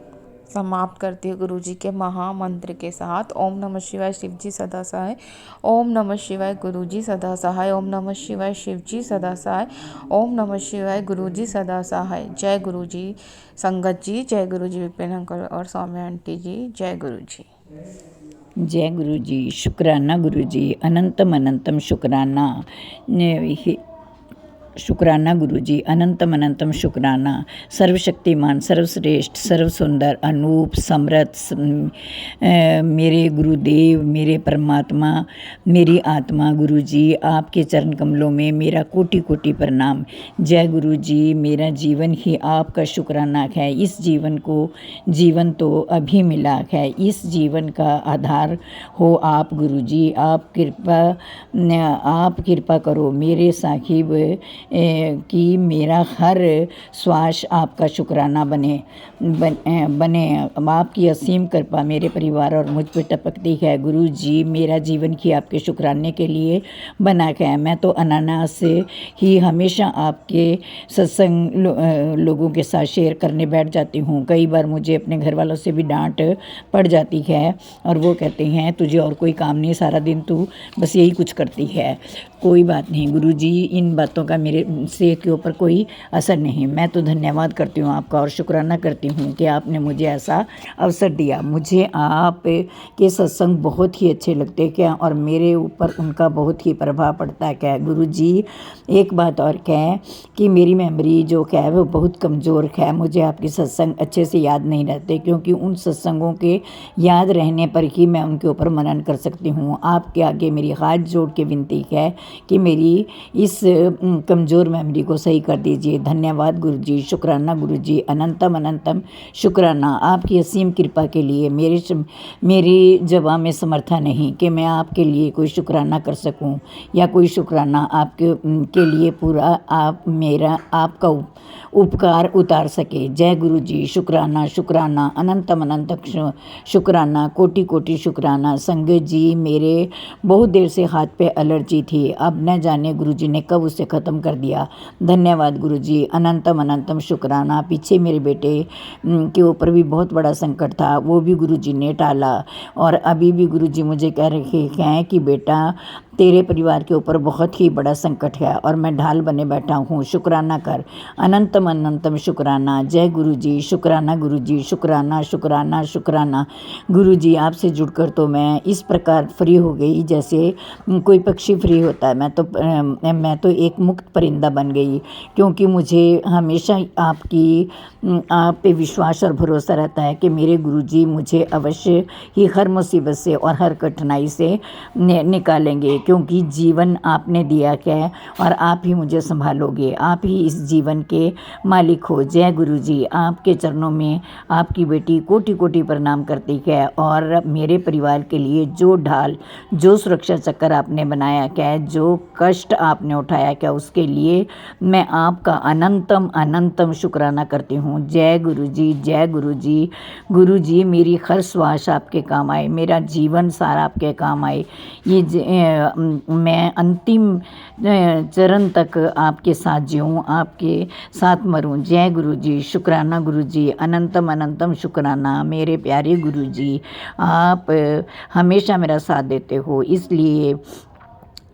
समाप्त करती हूँ गुरुजी के महामंत्र के साथ। ओम नमः शिवाय, शिवजी सदा सहाय। ओम नमः शिवाय, गुरुजी सदा सहाय। ओम नमः शिवाय, शिवजी सदा सहाय। ओम नमः शिवाय, गुरुजी सदा सहाय। जय गुरुजी संगत जी, जय गुरुजी विपिन अंकल और सौम्या आंटी जी, जय गुरुजी। जय गुरु जी। शुक्राना गुरु जी, अनंतम अनंतम शुक्राना। शुक्राना गुरु जी, अनंतम अनंतम शुक्राना। सर्वशक्तिमान, सर्वश्रेष्ठ, सर्व सुंदर, अनूप, समर्थ मेरे गुरुदेव, मेरे परमात्मा, मेरी आत्मा गुरु जी, आपके चरण कमलों में मेरा कोटि कोटि प्रणाम। जय गुरु जी। मेरा जीवन ही आपका शुक्राना है। इस जीवन को जीवन तो अभी मिला है, इस जीवन का आधार हो आप गुरु जी। आप कृपा करो मेरे साहिब कि मेरा हर श्वास आपका शुक्राना बने। आपकी असीम कृपा मेरे परिवार और मुझ पर टपकती है गुरु जी। मेरा जीवन ही आपके शुक्राने के लिए बना है। मैं तो अनायास से ही हमेशा आपके सत्संग लोगों के साथ शेयर करने बैठ जाती हूँ। कई बार मुझे अपने घर वालों से भी डांट पड़ जाती है और वो कहते हैं तुझे और कोई काम नहीं, सारा दिन तू बस यही कुछ करती है। कोई बात नहीं गुरुजी, इन बातों का मेरे सेहत के ऊपर कोई असर नहीं। मैं तो धन्यवाद करती हूँ आपका और शुक्राना करती हूँ कि आपने मुझे ऐसा अवसर दिया। मुझे आप के सत्संग बहुत ही अच्छे लगते क्या और मेरे ऊपर उनका बहुत ही प्रभाव पड़ता है क्या गुरुजी। एक बात और क्या कि मेरी मेमोरी जो क्या है वो बहुत कमज़ोर है। मुझे आपके सत्संग अच्छे से याद नहीं रहते, क्योंकि उन सत्संगों के याद रहने पर ही मैं उनके ऊपर मनन कर सकती हूँ। आपके आगे मेरी हाथ जोड़ के विनती है कि मेरी इस कमज़ोर मेमोरी को सही कर दीजिए। धन्यवाद गुरुजी, शुक्राना गुरुजी, अनंतम अनंतम शुक्राना। आपकी असीम कृपा के लिए मेरी जवाब में समर्था नहीं कि मैं आपके लिए कोई शुक्राना कर सकूं या कोई शुक्राना आपके के लिए पूरा आपका उपकार उतार सके। जय गुरु जी। शुक्राना शुक्राना, अनंतम अनंत शुक्राना, कोटि कोटि शुक्राना। संगत जी, मेरे बहुत देर से हाथ पे एलर्जी थी, अब न जाने गुरु जी ने कब उसे ख़त्म कर दिया। धन्यवाद गुरु जी, अनंतम अनंतम शुक्राना। पीछे मेरे बेटे के ऊपर भी बहुत बड़ा संकट था, वो भी गुरु जी ने टाला और अभी भी गुरु जी मुझे कह रहे हैं कि बेटा तेरे परिवार के ऊपर बहुत ही बड़ा संकट है और मैं ढाल बने बैठा हूँ, शुक्राना कर। अनंतम अनंतम शुक्राना। जय गुरु जी। शुक्राना गुरु जी, शुक्राना शुक्राना शुक्राना। गुरु जी, आपसे जुड़कर तो मैं इस प्रकार फ्री हो गई जैसे कोई पक्षी फ्री होता है। मैं तो एक मुक्त परिंदा बन गई, क्योंकि मुझे हमेशा आप पे विश्वास और भरोसा रहता है कि मेरे गुरुजी मुझे अवश्य ही हर मुसीबत से और हर कठिनाई से निकालेंगे, क्योंकि जीवन आपने दिया है और आप ही मुझे संभालोगे। आप ही इस जीवन के मालिक हो। जय गुरुजी। आपके चरणों में आपकी बेटी कोटि कोटि प्रणाम करती है और मेरे परिवार के लिए जो ढाल, जो सुरक्षा चक्कर आपने बनाया क्या, जो कष्ट आपने उठाया क्या, उसके लिए मैं आपका अनंतम अनंतम शुक्राना करती हूँ। जय गुरु जी। जय गुरु जी। गुरु जी, मेरी हर श्वास आपके काम आए, मेरा जीवन सारा आपके काम आए। मैं अंतिम चरण तक आपके साथ जीऊँ, आपके साथ मरूँ। जय गुरु जी। शुक्राना गुरु जी, अनंतम अनंतम शुक्राना। मेरे प्यारे गुरु जी, आप हमेशा मेरा साथ देते हो, इसलिए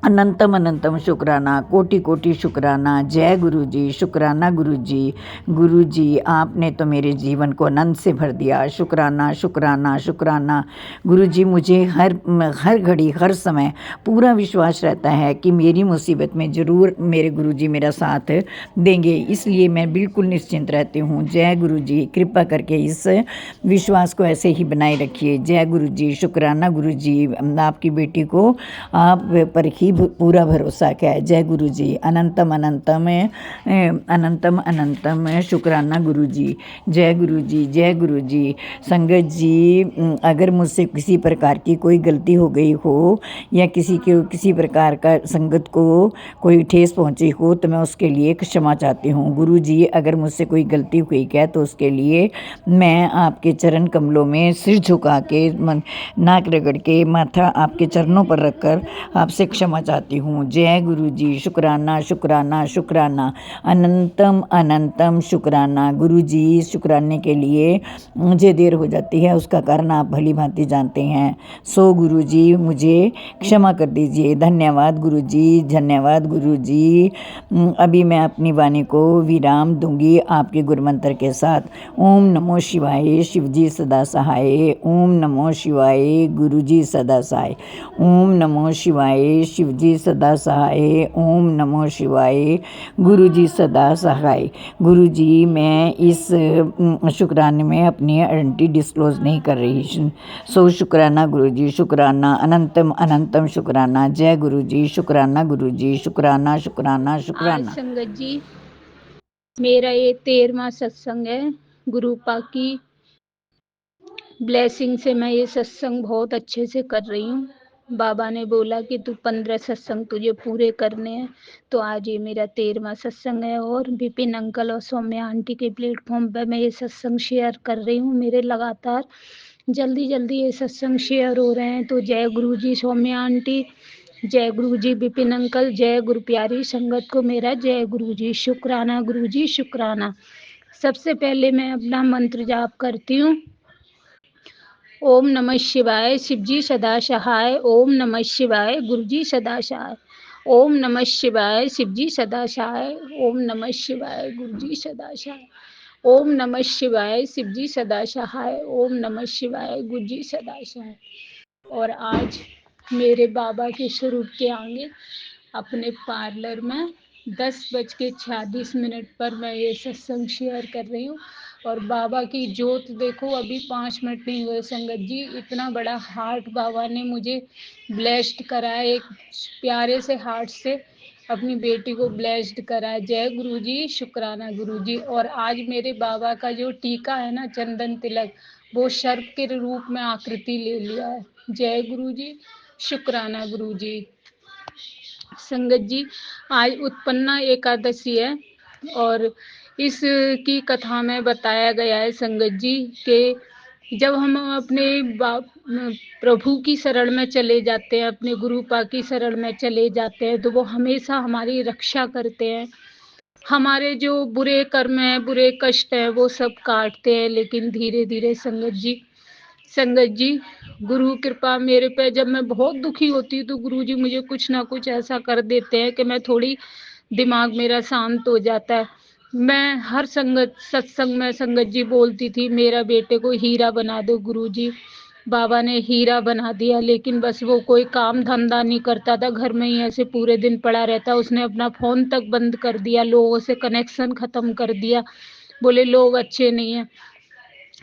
अनंतम अनंतम शुक्राना, कोटि कोटि शुक्राना। जय गुरु जी। शुक्राना गुरु जी। गुरु जी, आपने तो मेरे जीवन को आनंद से भर दिया। शुक्राना शुक्राना शुक्राना। गुरु जी, मुझे हर घड़ी हर समय पूरा विश्वास रहता है कि मेरी मुसीबत में ज़रूर मेरे गुरु जी मेरा साथ देंगे, इसलिए मैं बिल्कुल निश्चिंत रहती हूँ। जय गुरु जी। कृपा करके इस विश्वास को ऐसे ही बनाए रखिए। जय गुरु जी। शुक्राना गुरु जी। आपकी बेटी को आप पर ही पूरा भरोसा है। जय गुरु जी। अनंतम अनंतम अनंतम अनंतम शुक्राना गुरु जी। जय गुरु जी। जय गुरु जी। संगत जी, अगर मुझसे किसी प्रकार की कोई गलती हो गई हो या किसी प्रकार का संगत को कोई ठेस पहुंची हो तो मैं उसके लिए क्षमा चाहती हूँ। गुरु जी, अगर मुझसे कोई गलती हुई है तो उसके लिए मैं आपके चरण कमलों में सिर झुका के नाक रगड़ के माथा आपके चरणों पर रखकर आपसे क्षमा क्षमा चाहती हूँ। जय गुरु जी। शुक्राना शुक्राना शुक्राना, अनंतम अनंतम शुक्राना। गुरु जी, शुक्राने के लिए मुझे देर हो जाती है, उसका कारण आप भली भांति जानते हैं। सो गुरु जी, मुझे क्षमा कर दीजिए। धन्यवाद गुरु जी, धन्यवाद गुरु जी। अभी मैं अपनी वाणी को विराम दूंगी आपके गुरुमंत्र के साथ। ओम नमो शिवाय, शिवजी सदा सहाय। ओम नमो शिवाय, गुरु जी सदा सहाय। ओम नमो शिवाय, शिवजी सदा सहाय। ओम नमो शिवाय, गुरु जी सदा सहाय। गुरु जी, मैं इस शुक्राने में अपनी आइडेंटिटी डिस्क्लोज नहीं कर रही। सो शुक्राना गुरु जी, शुक्राना, अनंतम अनंतम शुक्राना। जय गुरु जी। शुक्राना गुरु जी, शुक्राना शुक्राना आज शुक्राना। संगत जी, मेरा ये 13वां सत्संग है। गुरुपा की ब्लेसिंग से मैं ये सत्संग बहुत अच्छे से कर रही हूँ। बाबा ने बोला कि तू 15 सत्संग तुझे पूरे करने हैं, तो आज ये मेरा 13वां सत्संग है। और विपिन अंकल और सौम्या आंटी के प्लेटफॉर्म पर मैं ये सत्संग शेयर कर रही हूँ। मेरे लगातार जल्दी जल्दी ये सत्संग शेयर हो रहे हैं। तो जय गुरु जी सौम्या आंटी, जय गुरु जी विपिन अंकल, जय गुरु प्यारी संगत को मेरा जय गुरु जी। शुक्राना गुरु जी, शुक्राना। सबसे पहले मैं अपना मंत्र जाप करती हूँ। ओम नमः शिवाय, शिवजी सदा सहाय। ओम नमः शिवाय, गुरुजी सदा सहाय। ओम नमः शिवाय, शिवजी सदा सहाय। ओम नमः शिवाय, गुरुजी सदा सहाय। ओम नमः शिवाय, शिवजी सदा सहाय। ओम नमः शिवाय, गुरुजी सदा सहाय। और आज मेरे बाबा के स्वरूप के आगे अपने पार्लर में 10:46 पर मैं ये सत्संग शेयर कर रही हूँ। और बाबा की जोत देखो, अभी 5 मिनट नहीं हुए संगत जी, इतना बड़ा हार्ट बाबा ने मुझे ब्लेस्ड करा है। एक प्यारे से हार्ट से अपनी बेटी को ब्लेस्ड करा है। जय गुरु जी, शुक्राना गुरु जी। और आज मेरे बाबा का जो टीका है ना, चंदन तिलक, वो सर्प के रूप में आकृति ले लिया है। जय गुरु जी, शुक्राना गुरु जी। संगत जी, आज उत्पन्ना एकादशी है और इस की कथा में बताया गया है संगत जी के जब हम अपने प्रभु की शरण में चले जाते हैं, अपने गुरुपा की शरण में चले जाते हैं, तो वो हमेशा हमारी रक्षा करते हैं। हमारे जो बुरे कर्म हैं, बुरे कष्ट हैं, वो सब काटते हैं। लेकिन धीरे धीरे संगत जी गुरु कृपा मेरे पे, जब मैं बहुत दुखी होती हूँ तो गुरु जी मुझे कुछ ना कुछ ऐसा कर देते हैं कि मैं थोड़ी दिमाग मेरा शांत हो जाता है। मैं हर सत्संग में संगत जी बोलती थी, मेरा बेटे को हीरा बना दो गुरु जी। बाबा ने हीरा बना दिया, लेकिन बस वो कोई काम धंधा नहीं करता था, घर में ही ऐसे पूरे दिन पड़ा रहता। उसने अपना फोन तक बंद कर दिया, लोगों से कनेक्शन खत्म कर दिया, बोले लोग अच्छे नहीं है।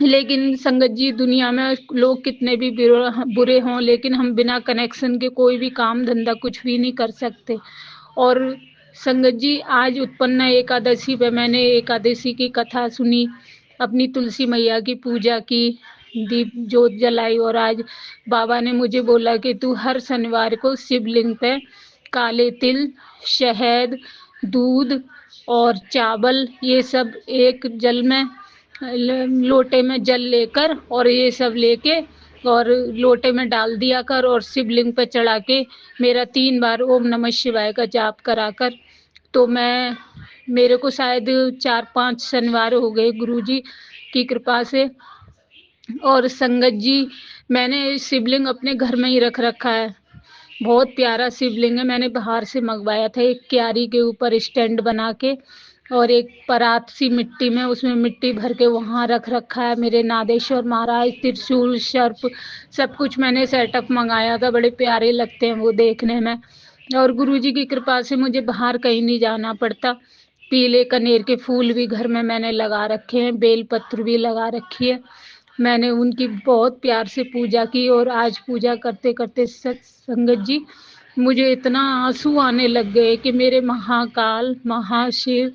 लेकिन संगत जी, दुनिया में लोग कितने भी बुरे हों, लेकिन हम बिना कनेक्शन के कोई भी काम धंधा कुछ भी नहीं कर सकते। और संगत जी, आज उत्पन्ना एकादशी पे मैंने एकादशी की कथा सुनी, अपनी तुलसी मैया की पूजा की, दीप जोत जलाई। और आज बाबा ने मुझे बोला कि तू हर शनिवार को शिवलिंग पे काले तिल, शहद, दूध और चावल, ये सब एक जल में लोटे में जल लेकर और ये सब लेके और लोटे में डाल दिया कर और शिवलिंग पर चढ़ा के मेरा 3 बार ओम नमः शिवाय का जाप करा कर। तो मेरे को शायद 4-5 शनिवार हो गए गुरुजी की कृपा से। और संगत जी, मैंने शिवलिंग अपने घर में ही रख रखा है। बहुत प्यारा शिवलिंग है, मैंने बाहर से मंगवाया था, एक क्यारी के ऊपर स्टैंड बना के और एक परात सी मिट्टी में, उसमें मिट्टी भर के वहाँ रख रखा है। मेरे नादेश्वर महाराज, त्रिशूल, सर्प, सब कुछ मैंने सेटअप मंगाया था, बड़े प्यारे लगते हैं वो देखने में। और गुरुजी की कृपा से मुझे बाहर कहीं नहीं जाना पड़ता। पीले कनेर के फूल भी घर में मैंने लगा रखे हैं, बेल पत्र भी लगा रखी है। मैंने उनकी बहुत प्यार से पूजा की। और आज पूजा करते करते संगत जी, मुझे इतना आंसू आने लग गए कि मेरे महाकाल महाशिव,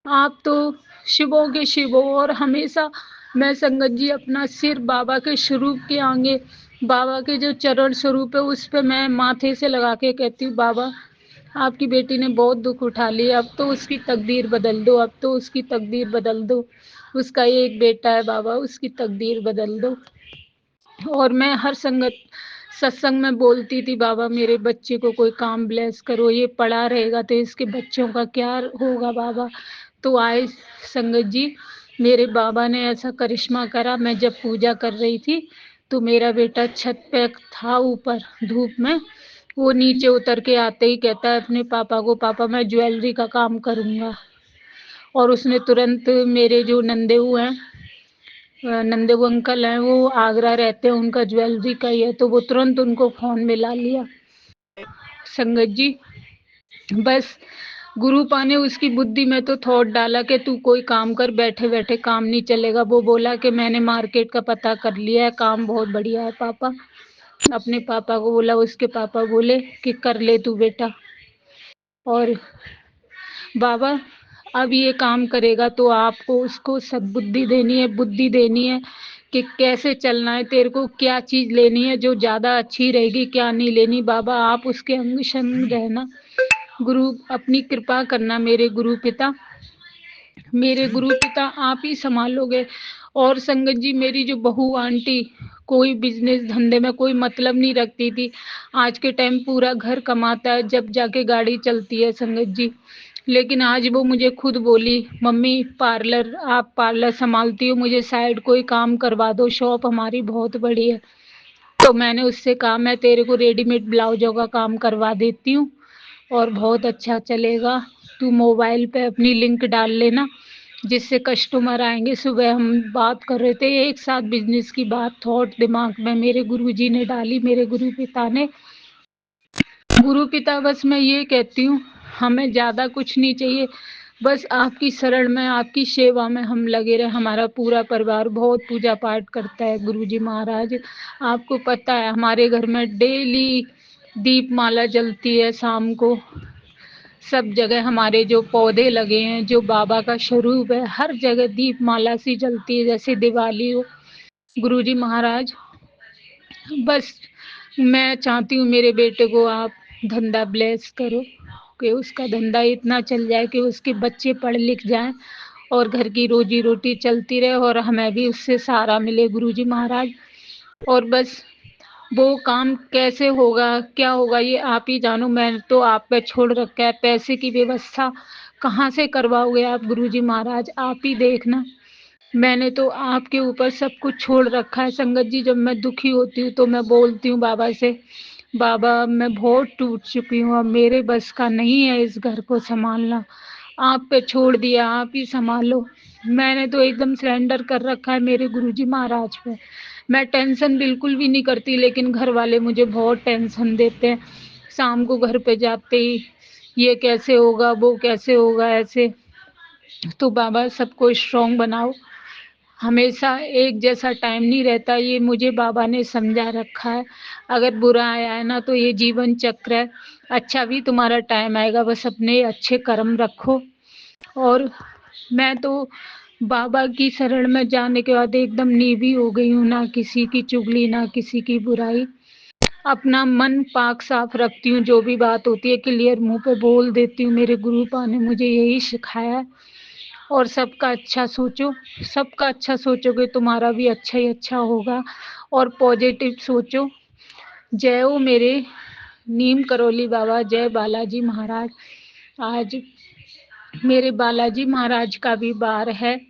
आप तो शिवों के शिव हो। और हमेशा मैं संगत जी अपना सिर बाबा के स्वरूप के आगे, बाबा के जो चरण स्वरूप है उस पे मैं माथे से लगा के कहती हूँ, बाबा आपकी बेटी ने बहुत दुख उठा लिया, अब तो उसकी तकदीर बदल दो, अब तो उसकी तकदीर बदल दो। उसका एक बेटा है बाबा, उसकी तकदीर बदल दो। और मैं हर सत्संग में बोलती थी, बाबा मेरे बच्चे को कोई काम ब्लेस करो, ये पड़ा रहेगा तो इसके बच्चों का क्या होगा बाबा। तो आए संगत जी, मेरे बाबा ने ऐसा करिश्मा करा। मैं जब पूजा कर रही थी तो मेरा बेटा छत पे था ऊपर धूप में, वो नीचे उतर के आते ही कहता है अपने पापा को, पापा मैं ज्वेलरी का काम करूँगा। और उसने तुरंत, मेरे जो नंदेऊ हैं, नंदेऊ अंकल हैं, वो आगरा रहते हैं, उनका ज्वेलरी का ही है, तो वो तुरंत उनको फ़ोन मिला लिया। संगत जी, बस गुरु पा ने उसकी बुद्धि में तो थॉट डाला कि तू कोई काम कर, बैठे बैठे काम नहीं चलेगा। वो बोला कि मैंने मार्केट का पता कर लिया है, काम बहुत बढ़िया है पापा। अपने पापा को बोला, उसके पापा बोले कि कर ले तू बेटा। और बाबा अब ये काम करेगा तो आपको उसको सद्बुद्धि देनी है, बुद्धि देनी है कि कैसे चलना है, तेरे को क्या चीज़ लेनी है जो ज़्यादा अच्छी रहेगी, क्या नहीं लेनी। बाबा आप उसके अंग संग रहना, गुरु अपनी कृपा करना। मेरे गुरु पिता आप ही संभालोगे। और संगत जी, मेरी जो बहू आंटी कोई बिजनेस धंधे में कोई मतलब नहीं रखती थी, आज के टाइम पूरा घर कमाता है, जब जाके गाड़ी चलती है संगत जी। लेकिन आज वो मुझे खुद बोली, मम्मी पार्लर, आप पार्लर संभालती हो, मुझे साइड कोई काम करवा दो, शॉप हमारी बहुत बड़ी है। तो मैंने उससे कहा मैं तेरे को रेडीमेड ब्लाउजों का काम करवा देती हूँ और बहुत अच्छा चलेगा, तू मोबाइल पे अपनी लिंक डाल लेना, जिससे कस्टमर आएंगे। सुबह हम बात कर रहे थे, एक साथ बिजनेस की बात थॉट दिमाग में मेरे गुरुजी ने डाली, मेरे गुरु पिता ने। गुरु पिता बस मैं ये कहती हूँ, हमें ज़्यादा कुछ नहीं चाहिए, बस आपकी शरण में, आपकी सेवा में हम लगे रहे। हमारा पूरा परिवार बहुत पूजा पाठ करता है गुरुजी महाराज। आपको पता है हमारे घर में डेली दीप माला जलती है शाम को। सब जगह हमारे जो पौधे लगे हैं, जो बाबा का स्वरूप है, हर जगह दीप माला सी जलती है जैसे दिवाली हो। गुरुजी महाराज, बस मैं चाहती हूँ मेरे बेटे को आप धंधा ब्लेस करो कि उसका धंधा इतना चल जाए कि उसके बच्चे पढ़ लिख जाएं और घर की रोजी रोटी चलती रहे और हमें भी उससे सहारा मिले गुरुजी महाराज। और बस वो काम कैसे होगा, क्या होगा, ये आप ही जानो। मैं तो आप पे छोड़ रखा है, पैसे की व्यवस्था कहाँ से करवाओगे आप गुरुजी महाराज, आप ही देखना। मैंने तो आपके ऊपर सब कुछ छोड़ रखा है संगत जी। जब मैं दुखी होती हूँ तो मैं बोलती हूँ बाबा से, बाबा मैं बहुत टूट चुकी हूँ, अब मेरे बस का नहीं है इस घर को संभालना, आप पे छोड़ दिया, आप ही संभालो। मैंने तो एकदम सरेंडर कर रखा है मेरे गुरुजी महाराज पे। मैं टेंशन बिल्कुल भी नहीं करती, लेकिन घर वाले मुझे बहुत टेंशन देते हैं। शाम को घर पे जाते ही ये कैसे होगा, वो कैसे होगा, ऐसे। तो बाबा सबको स्ट्रॉन्ग बनाओ, हमेशा एक जैसा टाइम नहीं रहता, ये मुझे बाबा ने समझा रखा है। अगर बुरा आया है ना तो ये जीवन चक्र है, अच्छा भी तुम्हारा टाइम आएगा, बस अपने अच्छे कर्म रखो। और मैं तो बाबा की शरण में जाने के बाद एकदम नीवी हो गई हूँ, ना किसी की चुगली, ना किसी की बुराई, अपना मन पाक साफ रखती हूँ, जो भी बात होती है क्लियर मुंह पे बोल देती हूँ। मेरे गुरु पा ने मुझे यही सिखाया है। और सबका अच्छा सोचो, सबका अच्छा सोचोगे तुम्हारा भी अच्छा ही अच्छा होगा, और पॉजिटिव सोचो। जय हो मेरे नीम करोली बाबा, जय बालाजी महाराज। आज मेरे बालाजी महाराज का भी बार है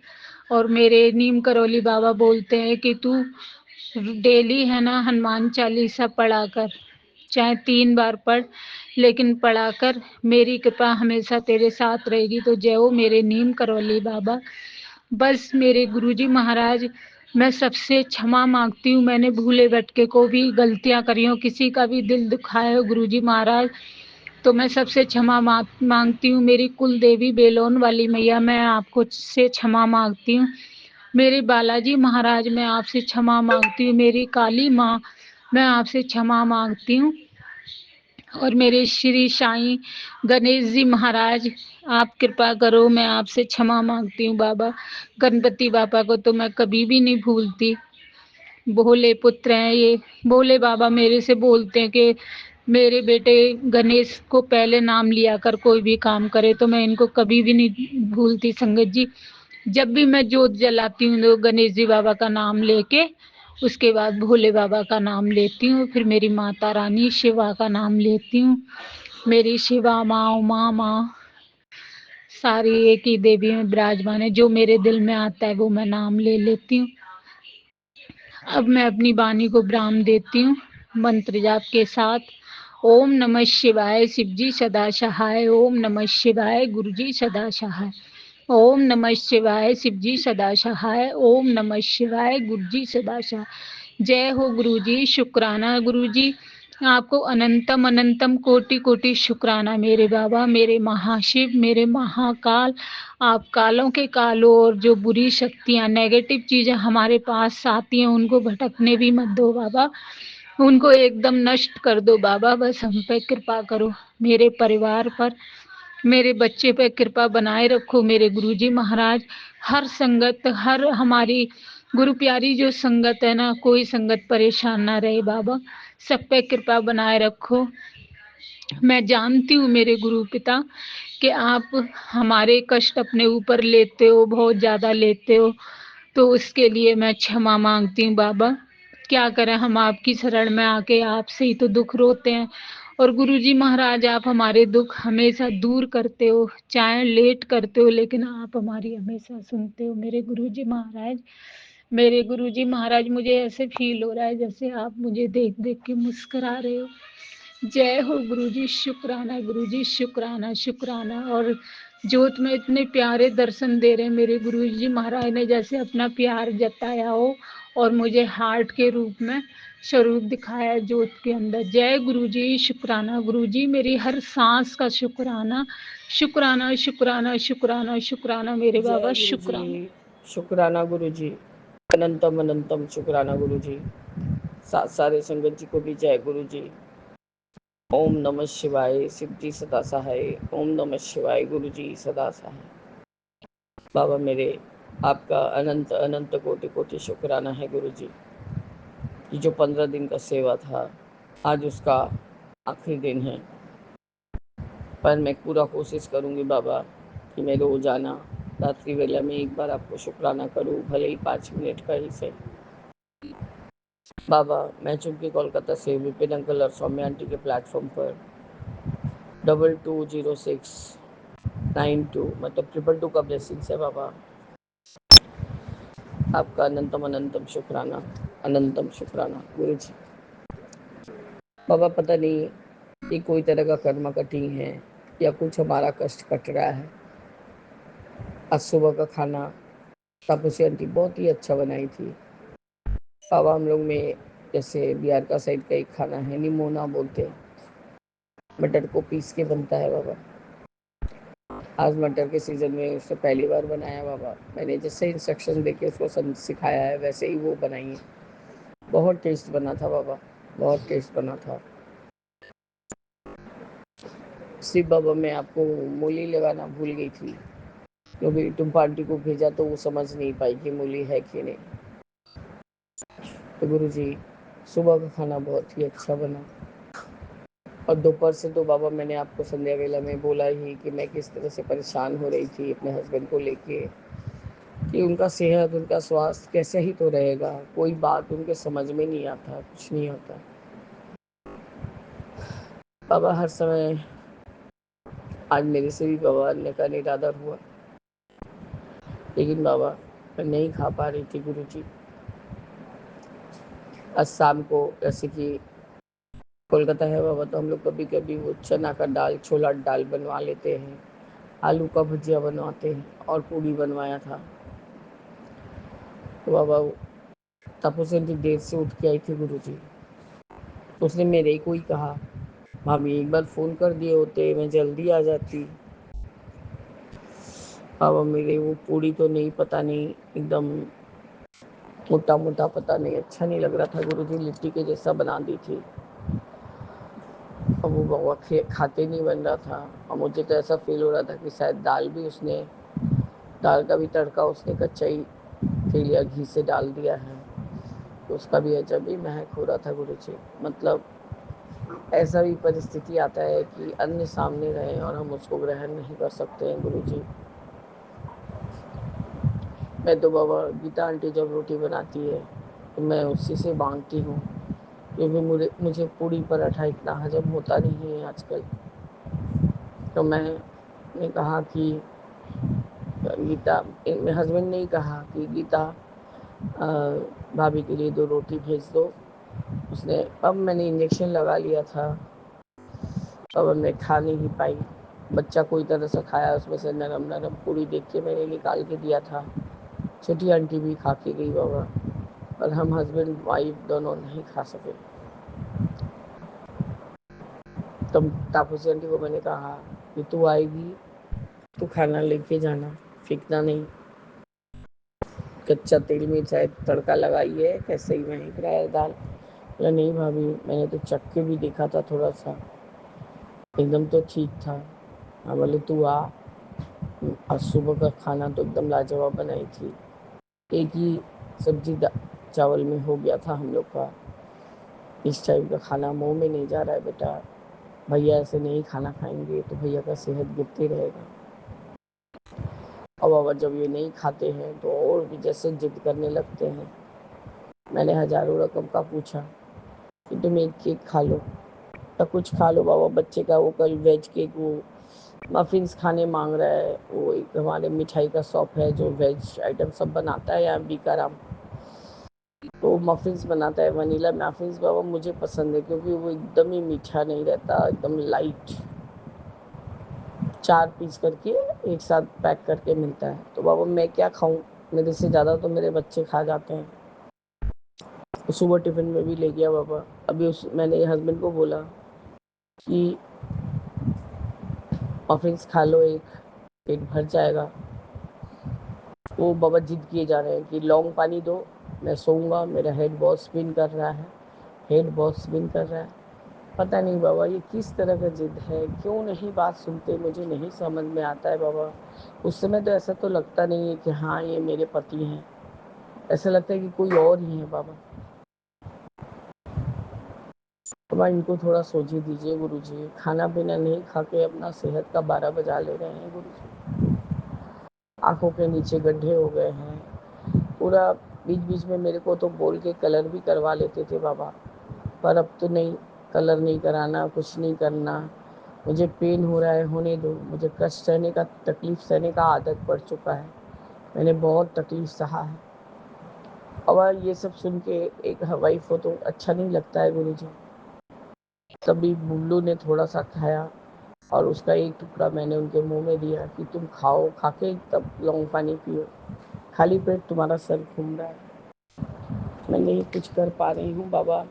और मेरे नीम करोली बाबा बोलते हैं कि तू डेली है ना हनुमान चालीसा पढ़ा कर, चाहे 3 बार पढ़, लेकिन पढ़ा कर, मेरी कृपा हमेशा तेरे साथ रहेगी। तो जय हो मेरे नीम करौली बाबा। बस मेरे गुरुजी महाराज, मैं सबसे क्षमा मांगती हूँ, मैंने भूले भटके को भी गलतियाँ करी हो, किसी का भी दिल दुखाया हो गुरुजी महाराज, तो मैं सबसे क्षमा मांगती हूँ। मेरी कुल देवी बेलोन वाली मैया, मैं आपको से क्षमा मांगती हूँ। मेरे बालाजी महाराज, मैं आपसे क्षमा मांगती हूँ। मेरी काली माँ, मैं आपसे क्षमा मांगती हूँ। और मेरे श्री साईं गणेश जी महाराज, आप कृपा करो, मैं आपसे क्षमा मांगती हूँ बाबा। गणपति बाबा को तो मैं कभी भी नहीं भूलती, भोले पुत्र हैं ये। भोले बाबा मेरे से बोलते हैं कि मेरे बेटे गणेश को पहले नाम लिया कर, कोई भी काम करे, तो मैं इनको कभी भी नहीं भूलती संगत जी। जब भी मैं जोत जलाती हूँ तो गणेश जी बाबा का नाम लेके, उसके बाद भोले बाबा का नाम लेती हूँ, फिर मेरी माता रानी शिवा का नाम लेती हूँ। मेरी शिवा माँ, उमा माँ, सारी एक ही देवी में विराजमान है। जो मेरे दिल में आता है वो मैं नाम ले लेती हूँ। अब मैं अपनी वाणी को विराम देती हूँ मंत्र जाप के साथ। ओम नमः शिवाय, शिव जी सदा सहाय। ओम नमः शिवाय, गुरु जी सदा सहाय। ओम नमः शिवाय, शिव जी सदा सहाय। ओम नमः शिवाय, गुरु जी सदा सहाय। जय हो गुरु जी, शुक्राना गुरु जी, आपको अनंतम अनंतम कोटि कोटि शुक्राना मेरे बाबा, मेरे महाशिव, मेरे महाकाल। आप कालों के कालों, और जो बुरी शक्तियाँ, नेगेटिव चीज़ें हमारे पास आती हैं उनको भटकने भी मत दो बाबा, उनको एकदम नष्ट कर दो बाबा। बस हम पे कृपा करो, मेरे परिवार पर, मेरे बच्चे पे कृपा बनाए रखो मेरे गुरुजी महाराज। हर संगत, हर हमारी गुरु प्यारी जो संगत है ना, कोई संगत परेशान ना रहे बाबा, सब पे कृपा बनाए रखो। मैं जानती हूँ मेरे गुरु पिता कि आप हमारे कष्ट अपने ऊपर लेते हो, बहुत ज़्यादा लेते हो, तो उसके लिए मैं क्षमा मांगती हूँ बाबा। क्या करें, हम आपकी शरण में आके आपसे ही तो दुख रोते हैं। और गुरुजी महाराज, आप हमारे दुख हमेशा दूर करते हो, चाहे लेट करते हो, लेकिन आप हमारी हमेशा सुनते हो मेरे गुरुजी महाराज। मेरे गुरुजी महाराज, मुझे ऐसे फील हो रहा है जैसे आप मुझे देख देख के मुस्कुरा रहे हो। जय हो गुरुजी, शुक्राना गुरुजी, शुक्राना शुक्राना। और जोत में इतने प्यारे दर्शन दे रहे हैं मेरे गुरुजी महाराज ने, जैसे अपना प्यार जताया हो और मुझे हार्ट के रूप में स्वरूप दिखाया है जोत के अंदर। जय गुरुजी, शुक्राना गुरुजी, मेरी हर सांस का शुक्राना, शुक्राना शुक्राना शुक्राना शुक्राना मेरे जय बाबा, गुरु जी, शुक्राना। शुक्राना गुरु जी, अनंतम अनंतम शुक्राना गुरु जी। सारे संगत जी को भी जय गुरु जी। ओम नमः शिवाय, शिव जी सदा सहाय। ओम नमः शिवाय, गुरु जी सदा सहाय। बाबा मेरे, आपका अनंत अनंत कोटि कोटि शुक्राना है गुरु जी। ये जो 15 दिन का सेवा था, आज उसका आखिरी दिन है, पर मैं पूरा कोशिश करूँगी बाबा कि मैं रोजाना रात्रि वेला में एक बार आपको शुक्राना करूँ, भले ही 5 मिनट का ही सही। बाबा, मैं चूंकि कोलकाता से विपिन अंकल और सौम्या आंटी के प्लेटफॉर्म पर 220692 मतलब 222 का ब्लेसिंग्स है बाबा। आपका अनंतम अनंतम शुक्राना, अनंतम शुक्राना गुरु जी। बाबा, पता नहीं ये कोई तरह का कर्म कठिन है या कुछ हमारा कष्ट कट रहा है। आज सुबह का खाना तापसी आंटी बहुत ही अच्छा बनाई थी बाबा। हम लोग में जैसे बिहार का साइड का एक खाना है, निमोना बोलते हैं, मटर को पीस के बनता है बाबा। आज मटर के सीज़न में उसने पहली बार बनाया बाबा। मैंने जैसे इंस्ट्रक्शन देके उसको सिखाया है वैसे ही वो बनाई है। बहुत टेस्ट बना था बाबा, बहुत टेस्ट बना था। सिर्फ बाबा मैं आपको मूली लगाना भूल गई थी, क्योंकि तुम पार्टी को भेजा तो वो समझ नहीं पाई कि मूली है कि नहीं। तो गुरु जी, सुबह का खाना बहुत ही अच्छा बना, और दोपहर से तो बाबा मैंने आपको संध्या वेला में बोला ही कि मैं किस तरह से परेशान हो रही थी अपने हस्बैंड को लेके, कि उनका सेहत, उनका स्वास्थ्य कैसे ही तो रहेगा, कोई बात उनके समझ में नहीं आता, कुछ नहीं होता। बाबा हर समय, आज मेरे से भी बाबा अन्य का निरादर हुआ, लेकिन बाबा मैं नहीं खा पा रही थी गुरु जी। आज शाम को जैसे कि कोलकाता है बाबा, तो हम लोग कभी कभी वो चना का दाल, छोला दाल बनवा लेते हैं, आलू का भुजिया बनवाते हैं, और पूड़ी बनवाया था। तो बाबा तपस्या देर से उठ के आई थी गुरु जी, तो उसने मेरे को ही कहा, भाभी एक बार फ़ोन कर दिए होते मैं जल्दी आ जाती। बाबा मेरे वो पूड़ी तो नहीं, पता नहीं एकदम मोटा मोटा, पता नहीं अच्छा नहीं लग रहा था गुरु जी, लिट्टी के जैसा बना दी थी। अब वो बाबा खाते नहीं बन रहा था, और मुझे तो ऐसा फील हो रहा था कि शायद दाल का भी तड़का उसने कच्चा ही तेल या घी से डाल दिया है, तो उसका भी अजब ही महक हो रहा था गुरु जी। मतलब ऐसा भी परिस्थिति आता है कि अन्य सामने रहे और हम उसको ग्रहण नहीं कर सकते हैं गुरु जी। मैं तो बाबा, गीता आंटी जब रोटी बनाती है तो मैं उसी से मांगती हूँ, क्योंकि मुझे पूड़ी पराठा इतना हजम होता नहीं है आजकल। तो मैंने कहा कि गीता, मेरे हस्बैंड ने ही कहा कि गीता भाभी के लिए 2 रोटी भेज दो। उसने, अब मैंने इंजेक्शन लगा लिया था, अब मैं खा नहीं पाई। बच्चा कोई तरह से खाया, उसमें से नरम नरम पूड़ी देख के मैंने निकाल के दिया था। छोटी आंटी भी खा के गई बाबा, और हम हस्बैंड वाइफ दोनों नहीं खा सके। तब तापसी आंटी को मैंने कहा कि तू आएगी तो खाना लेके जाना, फेंकना नहीं। कच्चा तेल में शायद तड़का लगाई है, कैसे ही महक रहा है दाल। बोला नहीं भाभी, मैंने तो चख के भी देखा था, थोड़ा सा एकदम तो ठीक था। हाँ, बोले तू आ। आज सुबह का खाना तो एकदम लाजवाब बनाई थी। एक ही सब्जी चावल में हो गया था हम लोग का। इस टाइप का खाना मुंह में नहीं जा रहा है बेटा। भैया ऐसे नहीं खाना खाएंगे तो भैया का सेहत गिरते रहेगा। और बाबा जब ये नहीं खाते हैं तो और भी जैसे जिद करने लगते हैं। मैंने हज़ारों रकम का पूछा कि तुम एक केक खा लो या कुछ खा लो बाबा। बच्चे का वो कल वेज केक, वो मफ़िन्स खाने मांग रहा है। वो एक हमारे मिठाई का शॉप है जो वेज आइटम सब बनाता है यहाँ बीकाराम, तो मफ़िन्स बनाता है। वनीला मफ़िन्स बाबा मुझे पसंद है, क्योंकि वो एकदम ही मीठा नहीं रहता, एकदम लाइट। 4 पीस करके एक साथ पैक करके मिलता है। तो बाबा मैं क्या खाऊं, मेरे से ज़्यादा तो मेरे बच्चे खा जाते हैं। तो सुबह टिफ़िन में भी ले गया बाबा। अभी मैंने हस्बैंड को बोला कि मफ़िन्स खा लो, एक पेट भर जाएगा। वो बाबा जिद किए जा रहे हैं कि लौंग पानी दो, मैं सोऊंगा, मेरा हेड बहुत स्पिन कर रहा है, हेड बहुत स्पिन कर रहा है। पता नहीं बाबा ये किस तरह का जिद है, क्यों नहीं बात सुनते, मुझे नहीं समझ में आता है बाबा। उस समय तो ऐसा तो लगता नहीं है कि हाँ ये मेरे पति हैं, ऐसा लगता है कि कोई और ही है बाबा। बाबा इनको थोड़ा सोचिए दीजिए गुरुजी। खाना पीना नहीं खा के अपना सेहत का 12 बजा ले रहे हैं गुरुजी। आंखों के नीचे गड्ढे हो गए हैं पूरा। बीच बीच में मेरे को तो बोल के कलर भी करवा लेते थे बाबा, पर अब तो नहीं, कलर नहीं कराना, कुछ नहीं करना। मुझे पेन हो रहा है, होने दो। मुझे कष्ट सहने का, तकलीफ सहने का आदत पड़ चुका है। मैंने बहुत तकलीफ सहा है। और ये सब सुन के एक वाइफ हो तो अच्छा नहीं लगता है गुरुजी। तभी बुल्लू ने थोड़ा सा खाया और उसका एक टुकड़ा मैंने उनके मुंह में दिया कि तुम खाओ, खा के तब लौंग पानी पियो, खाली पेट तुम्हारा सर घूम रहा है। मैं नहीं कुछ कर पा रही हूँ बाबा।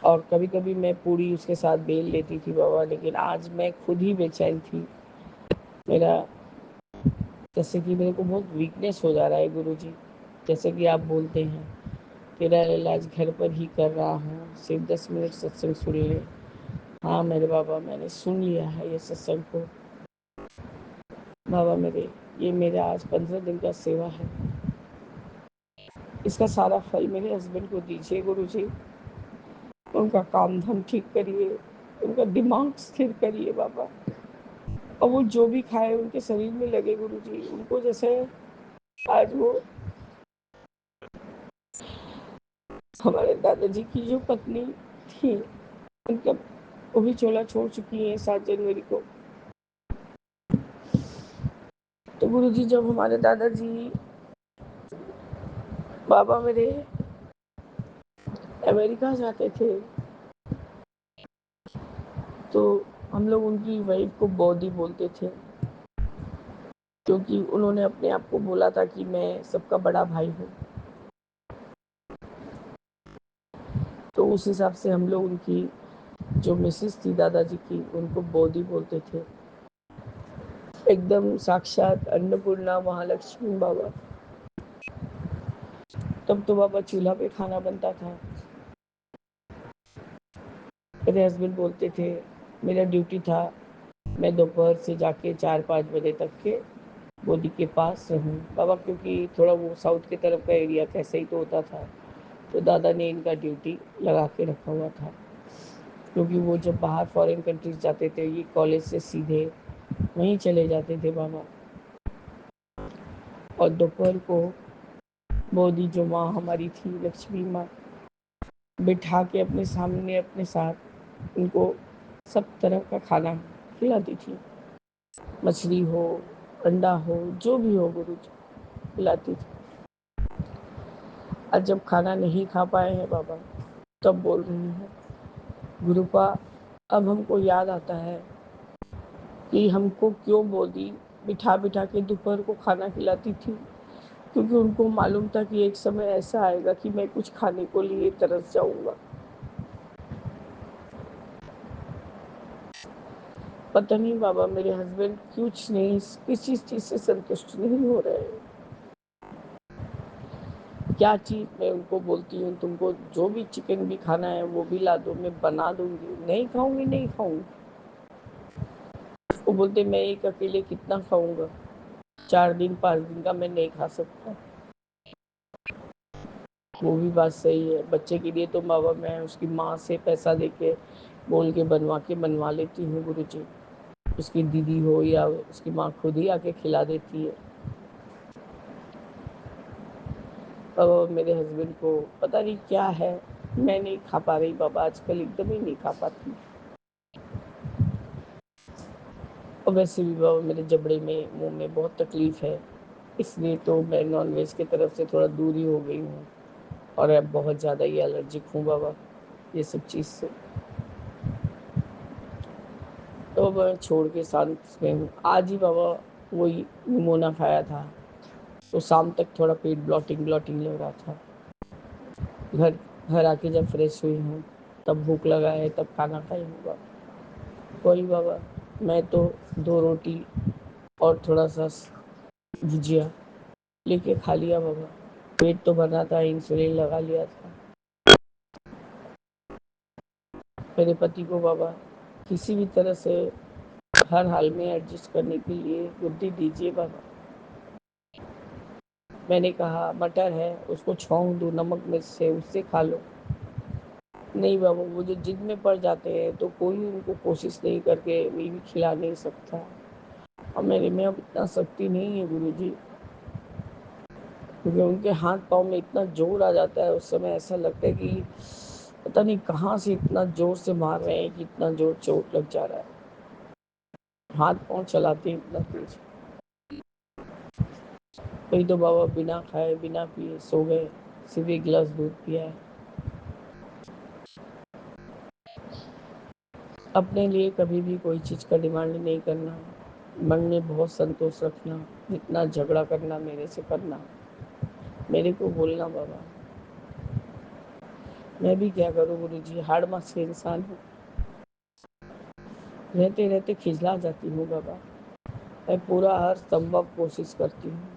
और कभी कभी मैं पूड़ी उसके साथ बेल लेती थी बाबा, लेकिन आज मैं खुद ही बेचैन थी। मेरा जैसे कि मेरे को बहुत वीकनेस हो जा रहा है गुरुजी। जैसे कि आप बोलते हैं तेरा इलाज घर पर ही कर रहा हूँ, सिर्फ 10 मिनट सत्संग सुन ले। हाँ मेरे बाबा, मैंने सुन लिया है ये सत्संग को बाबा। ये मेरा आज 15 दिन का सेवा है। इसका सारा फल मेरे हस्बैंड को दीजिए गुरुजी। उनका काम धाम ठीक करिए, उनका दिमाग स्थिर करिए बाबा। और वो जो भी खाए उनके शरीर में लगे गुरुजी। उनको जैसे आज वो हमारे दादाजी की जो पत्नी थी, उनका वो भी चोला छोड़ चुकी है 7 जनवरी को। तो गुरुजी जब हमारे दादाजी बाबा मेरे अमेरिका जाते थे तो हम लोग उनकी वाइफ को बॉडी बोलते थे, क्योंकि उन्होंने अपने आप को बोला था कि मैं सबका बड़ा भाई हूँ। तो उस हिसाब से हम लोग उनकी जो मिसेस थी दादाजी की, उनको बॉडी बोलते थे। एकदम साक्षात अन्नपूर्णा महालक्ष्मी बाबा। तब तो बाबा चूल्हा पे खाना बनता था। मेरे हस्बैंड बोलते थे, मेरा ड्यूटी था मैं दोपहर से जाके 4-5 बजे तक के मोदी के पास रहूं बाबा, क्योंकि थोड़ा वो साउथ की तरफ का एरिया कैसे ही तो होता था। तो दादा ने इनका ड्यूटी लगा के रखा हुआ था, क्योंकि वो जब बाहर फॉरेन कंट्रीज जाते थे ये कॉलेज से सीधे वहीं चले जाते थे बाबा। और दोपहर को बोधी जो माँ हमारी थी, लक्ष्मी माँ, बिठा के अपने सामने अपने साथ उनको सब तरह का खाना खिलाती थी। मछली हो, अंडा हो, जो भी हो गुरु जी खिलाती थी। आज जब खाना नहीं खा पाए हैं बाबा, तब बोल रही हूँ गुरुपा, अब हमको याद आता है कि हमको क्यों बोधी बिठा बिठा के दोपहर को खाना खिलाती थी, क्योंकि उनको मालूम था कि एक समय ऐसा आएगा कि मैं कुछ खाने को लिए तरस जाऊंगा। पता नहीं बाबा मेरे हस्बैंड कुछ नहीं, किसी चीज से संतुष्ट नहीं हो रहे हैं। क्या चीज मैं उनको बोलती हूँ तुमको जो भी चिकन भी खाना है वो भी ला दो, मैं बना दूंगी, नहीं खाऊंगी नहीं खाऊंगी। वो बोलते मैं एक अकेले कितना खाऊंगा, 4 दिन 5 दिन का मैं नहीं खा सकता। वो भी बात सही है, बच्चे के लिए तो बाबा मैं उसकी माँ से पैसा देके बोल के बनवा लेती हूँ गुरु जी। उसकी दीदी हो या उसकी माँ खुद ही आके खिला देती है। अब मेरे हस्बैंड को पता नहीं क्या है, मैं नहीं खा पा रही बाबा, आजकल एकदम ही नहीं खा पाती। और वैसे भी बाबा मेरे जबड़े में मुंह में बहुत तकलीफ है, इसलिए तो मैं नॉनवेज की तरफ से थोड़ा दूर ही हो गई हूँ। और अब बहुत ज़्यादा ही एलर्जिक हूँ बाबा ये सब चीज़ से। तो मैं छोड़ के शांत में हूँ। आज ही बाबा वही निमोना खाया था, तो शाम तक थोड़ा पेट ब्लॉटिंग ब्लॉटिंग लग रहा था। घर घर आके जब फ्रेश हुई हूँ तब भूख लगा है, तब खाना खाई हूँ बाबा। वही बाबा मैं तो 2 रोटी और थोड़ा सा भुजिया लेके खा लिया बाबा। पेट तो भरा था, इंसुलिन लगा लिया था। मेरे पति को बाबा किसी भी तरह से हर हाल में एडजस्ट करने के लिए बुद्धि दीजिए बाबा। मैंने कहा मटर है उसको छौंक दो नमक मिर्च से, उससे खा लो। नहीं बाबा वो जो जिद में पड़ जाते हैं तो कोई उनको कोशिश नहीं करके भी खिला नहीं सकता। और मेरे में अब इतना शक्ति नहीं है गुरु जी, क्योंकि उनके हाथ पाँव में इतना जोर आ जाता है, उस समय ऐसा लगता है कि पता नहीं कहाँ से इतना जोर से मार रहे हैं कि इतना जोर चोट लग जा रहा है। हाथ पाँव चलाते हैं इतना तेज। वही तो बाबा बिना खाए बिना पिए सो गए, सिर्फ 1 गिलास दूध पिया है। अपने लिए कभी भी कोई चीज़ का डिमांड नहीं करना, मन में बहुत संतोष रखना, जितना झगड़ा करना मेरे से करना, मेरे को बोलना बाबा। मैं भी क्या करूँ गुरु जी, हार्ड मास के इंसान हूँ, रहते रहते खिजला जाती हूँ बाबा। मैं पूरा हर संभव कोशिश करती हूँ।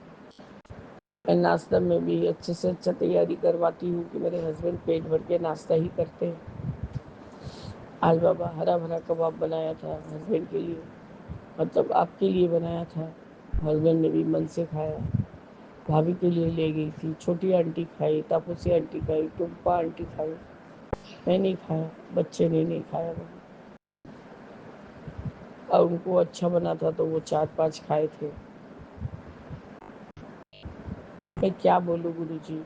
मैं नाश्ता में भी अच्छे से अच्छा तैयारी करवाती हूँ कि मेरे हस्बैंड पेट भर के नाश्ता ही करते हैं। आज बाबा हरा भरा कबाब बनाया था हस्बैंड के लिए, मतलब आपके लिए बनाया था। हस्बैंड ने भी मन से खाया। भाभी के लिए ले गई थी, छोटी आंटी खाई, तापसी आंटी खाई, टुम्पा आंटी खाई, मैं नहीं खाया, बच्चे ने नहीं खाया बाबा। और उनको अच्छा बना था तो वो 4-5 खाए थे। मैं क्या बोलूँ गुरु जी।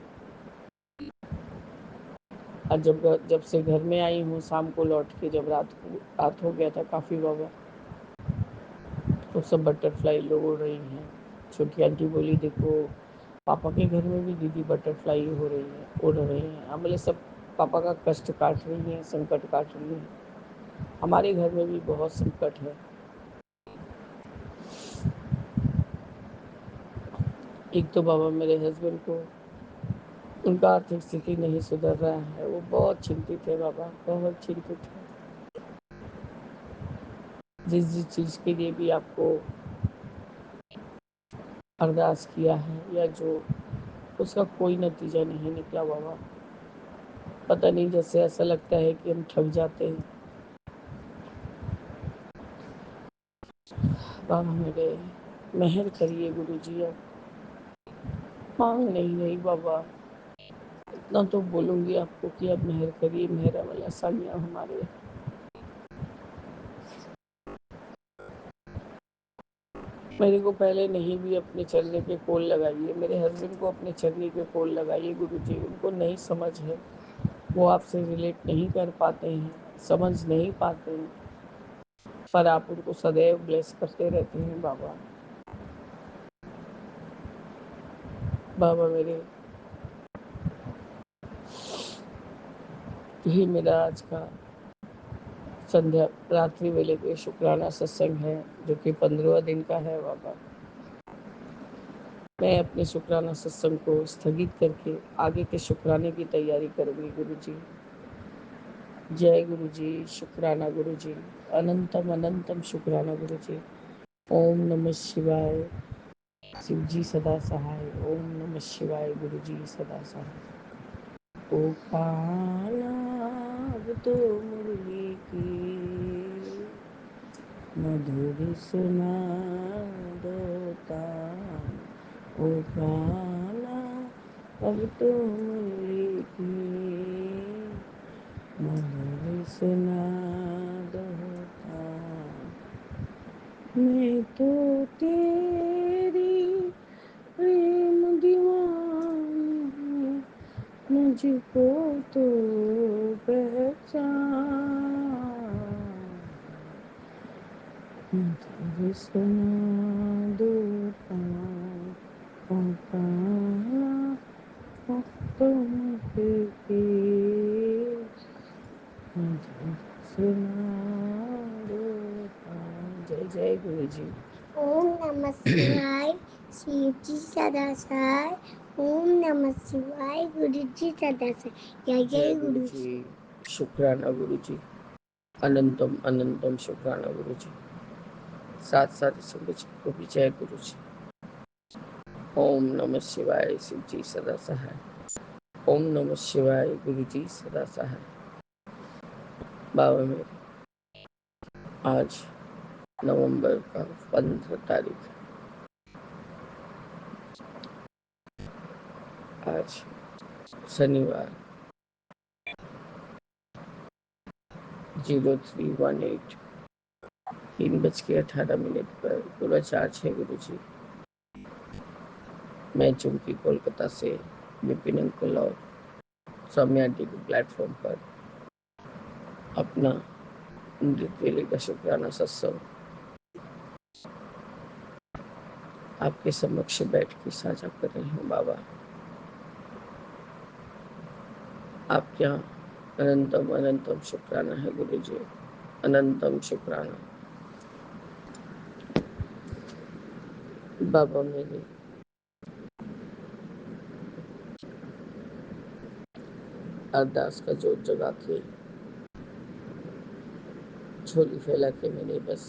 और जब से घर में आई हूँ शाम को लौट के, जब रात हो गया था काफ़ी बाबा, तो सब बटरफ्लाई लोग उड़ रही हैं। छोटी आंटी बोली देखो पापा के घर में भी दीदी बटरफ्लाई हो रही है, उड़ रही हैं। हम बोले सब पापा का कष्ट काट रही हैं, संकट काट रही हैं। हमारे घर में भी बहुत संकट है। एक तो बाबा मेरे हस्बैंड को उनका आर्थिक स्थिति नहीं सुधर रहा है, वो बहुत चिंतित है बाबा, बहुत चिंतित है। जिस चीज़ के लिए भी आपको अरदास किया है या जो, उसका कोई नतीजा नहीं निकला बाबा। पता नहीं, जैसे ऐसा लगता है कि हम ठग जाते हैं। बाबा मेरे मेहर करिए गुरु जी, अब मांग नहीं रही बाबा, इतना तो बोलूँगी आपको कि अब मेहर करिए, मेहरा वाला सानिया हमारे। मेरे को पहले नहीं भी अपने चलने के पोल लगाइए, मेरे हस्बैंड को अपने चलने के पोल लगाइए गुरुजी, उनको नहीं समझ है, वो आपसे रिलेट नहीं कर पाते हैं, समझ नहीं पाते हैं, पर आप उनको सदैव ब्लेस करते रहते हैं बाबा। बाबा मेरे, यही मेरा आज का संध्या रात्रि वेले के शुक्राना सत्संग है, जो कि 15वां दिन का है बाबा। मैं अपने शुक्राना सत्संग को स्थगित करके आगे के शुक्राने की तैयारी करूंगी गुरुजी। जय गुरुजी, शुक्राना गुरुजी, अनंतम अनंतम शुक्राना गुरुजी। ओम नमः शिवाय, शिव जी सदा सहाय। ओम नमः शिवाय, गुरुजी सदा सहाय। ओ कान्हा अब तो मुरली की मधुर सुना दो तान। ओ कान्हा अब तो मुरली की मधुर सुना दो तान। मैं तो तेरी प्रेम दीवानी हूँ, मुझको तो पहचान। मधुर सुना दो तान। ओ कान्हा अब तो मुझे जय जय गुरु जी। ओम नमः शिवाय, शिव जी सदा सहाय। ओम नमः शिवाय, गुरु जी सदा सहाय। जय जय गुरु जी। शुक्राना गुरु जी, अनंतम अनंतम शुक्राना गुरु जी। साथ साथ संगत को भी जय गुरु जी। ओम नमः शिवाय, शिव जी सदा सहाय। ओम नमः शिवाय, गुरु जी सदा सहाय। बाबा मेरे, आज नवंबर का 15 तारीख, आज शनिवार 0318 3:18 पर पूरा चार्ज है गुरु जी। मैं चूंकि कोलकाता से विपिन अंकल और सौम्या आंटी के प्लेटफॉर्म पर अपना अमृत वेले का शुक्राना सत्संग आपके समक्ष बैठ के साझा कर रही हूँ बाबा। आपके यहाँ अनंतम अनंतम शुक्राना है गुरु जी, अनंतम शुक्राना। बाबा मेरे, अरदास का जोत जगा के झोली फैला के मैंने बस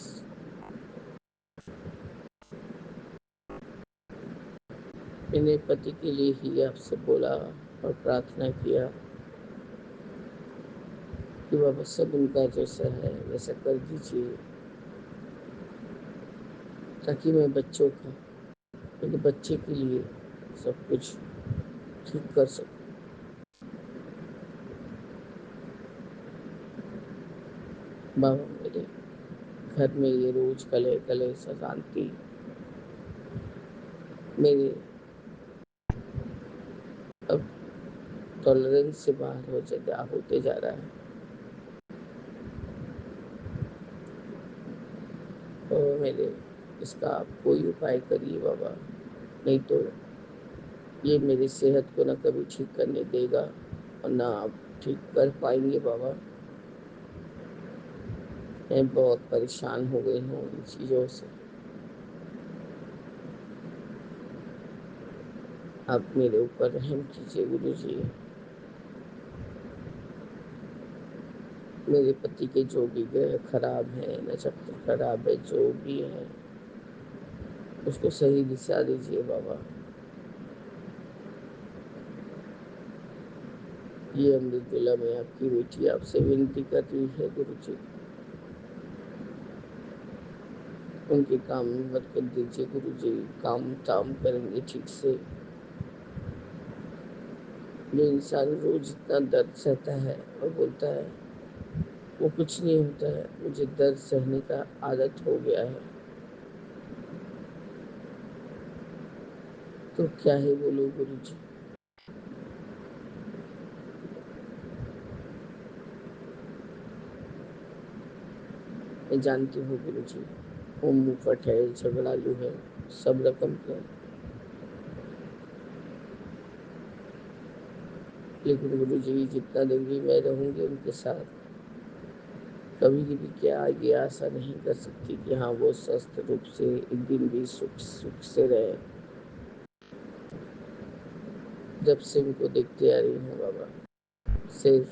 मैंने पति के लिए ही आपसे बोला और प्रार्थना किया कि बाबा सब उनका जैसा है वैसा कर दीजिए, ताकि मैं बच्चों का, मेरे बच्चे के लिए सब कुछ ठीक कर सकूं। बाबा मेरे, घर में ये रोज कले कले सजानती मेरे अब टॉलरेंस से बाहर होते जा रहा है। और मेरे, इसका आप कोई उपाय करिए बाबा, नहीं तो ये मेरी सेहत को ना कभी ठीक करने देगा और ना आप ठीक कर पाएंगे बाबा। मैं बहुत परेशान हो गई हूँ इन चीज़ों से। आप मेरे ऊपर रहम कीजिए गुरु जी। मेरे पति के जो भी ग्रह खराब है, नक्षत्र खराब है, जो भी है उसको सही दिशा दीजिए बाबा। ये अमृत वेला में आपकी बेटी आपसे विनती कर रही है गुरु जी, उनके काम में बरकत दीजिए गुरु जी। काम ताम करेंगे ठीक से। ये इंसान रोज इतना दर्द सहता है और बोलता है वो कुछ नहीं होता है, मुझे दर्द सहने का आदत हो गया है। तो क्या है बोलो गुरु जी। मैं जानती हूँ गुरु जी, वो मुंहफट है, झगड़ालू है, सब रकम का, लेकिन गुरु जी जितना दिन भी मैं रहूंगी उनके साथ, कभी भी क्या ये आशा नहीं कर सकती कि हाँ वो स्वस्थ रूप से एक दिन भी सुख सुख से रहे। जब से उनको देखते आ रही हूँ बाबा, सिर्फ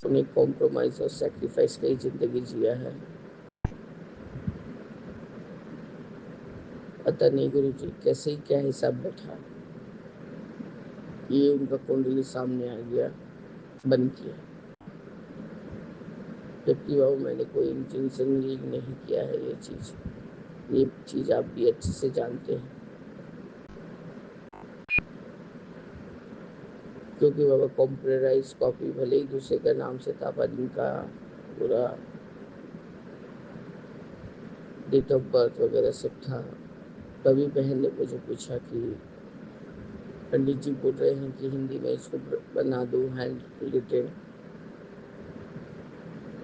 उन्हें कॉम्प्रोमाइज और सेक्रीफाइस की जिंदगी जिया है। पता नहीं गुरु जी कैसे ही क्या हिसाब बैठा, ये उनका कुंडली सामने आ गया, बन किया, जबकि बाबा मैंने कोई इंटेंशनली नहीं किया है ये चीज़ आप भी अच्छे से जानते हैं। क्योंकि बाबा कॉम्प्यूटराइज कॉपी भले ही दूसरे का नाम से था, पर इनका पूरा डेट ऑफ बर्थ वगैरह सब था। तभी बहन ने मुझे पूछा कि पंडित जी बोल रहे हैं कि हिंदी में इसको बना दो हैंड रिटेन,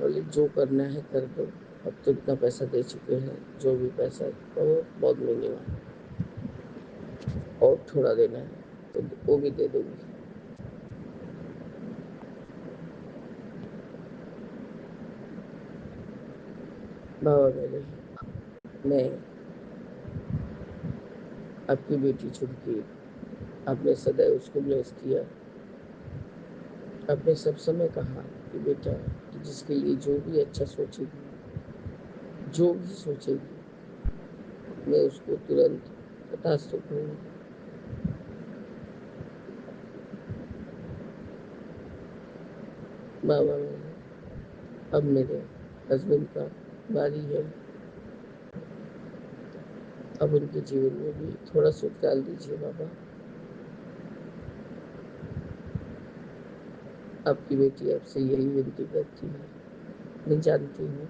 बोले जो करना है कर दो, अब तो इतना पैसा दे चुके हैं, जो भी पैसा तो बहुत मिनिमम, और थोड़ा देना है तो वो भी दे दूंगी। बाबा मेरे, मैं आपकी बेटी छुटकी, आपने सदैव उसको ब्लेस किया। आपने सब समय कहा कि बेटा कि जिसके लिए जो भी अच्छा सोचेगी, जो भी सोचेगी, मैं उसको तुरंत तथास्तु कहूँगी। बाबा मेरे, अब मेरे हस्बैंड का बारी है, अब उनके जीवन में भी थोड़ा सुख डाल दीजिए बाबा। आपकी बेटी आपसे यही विनती करती है, मैं जानती हूँ।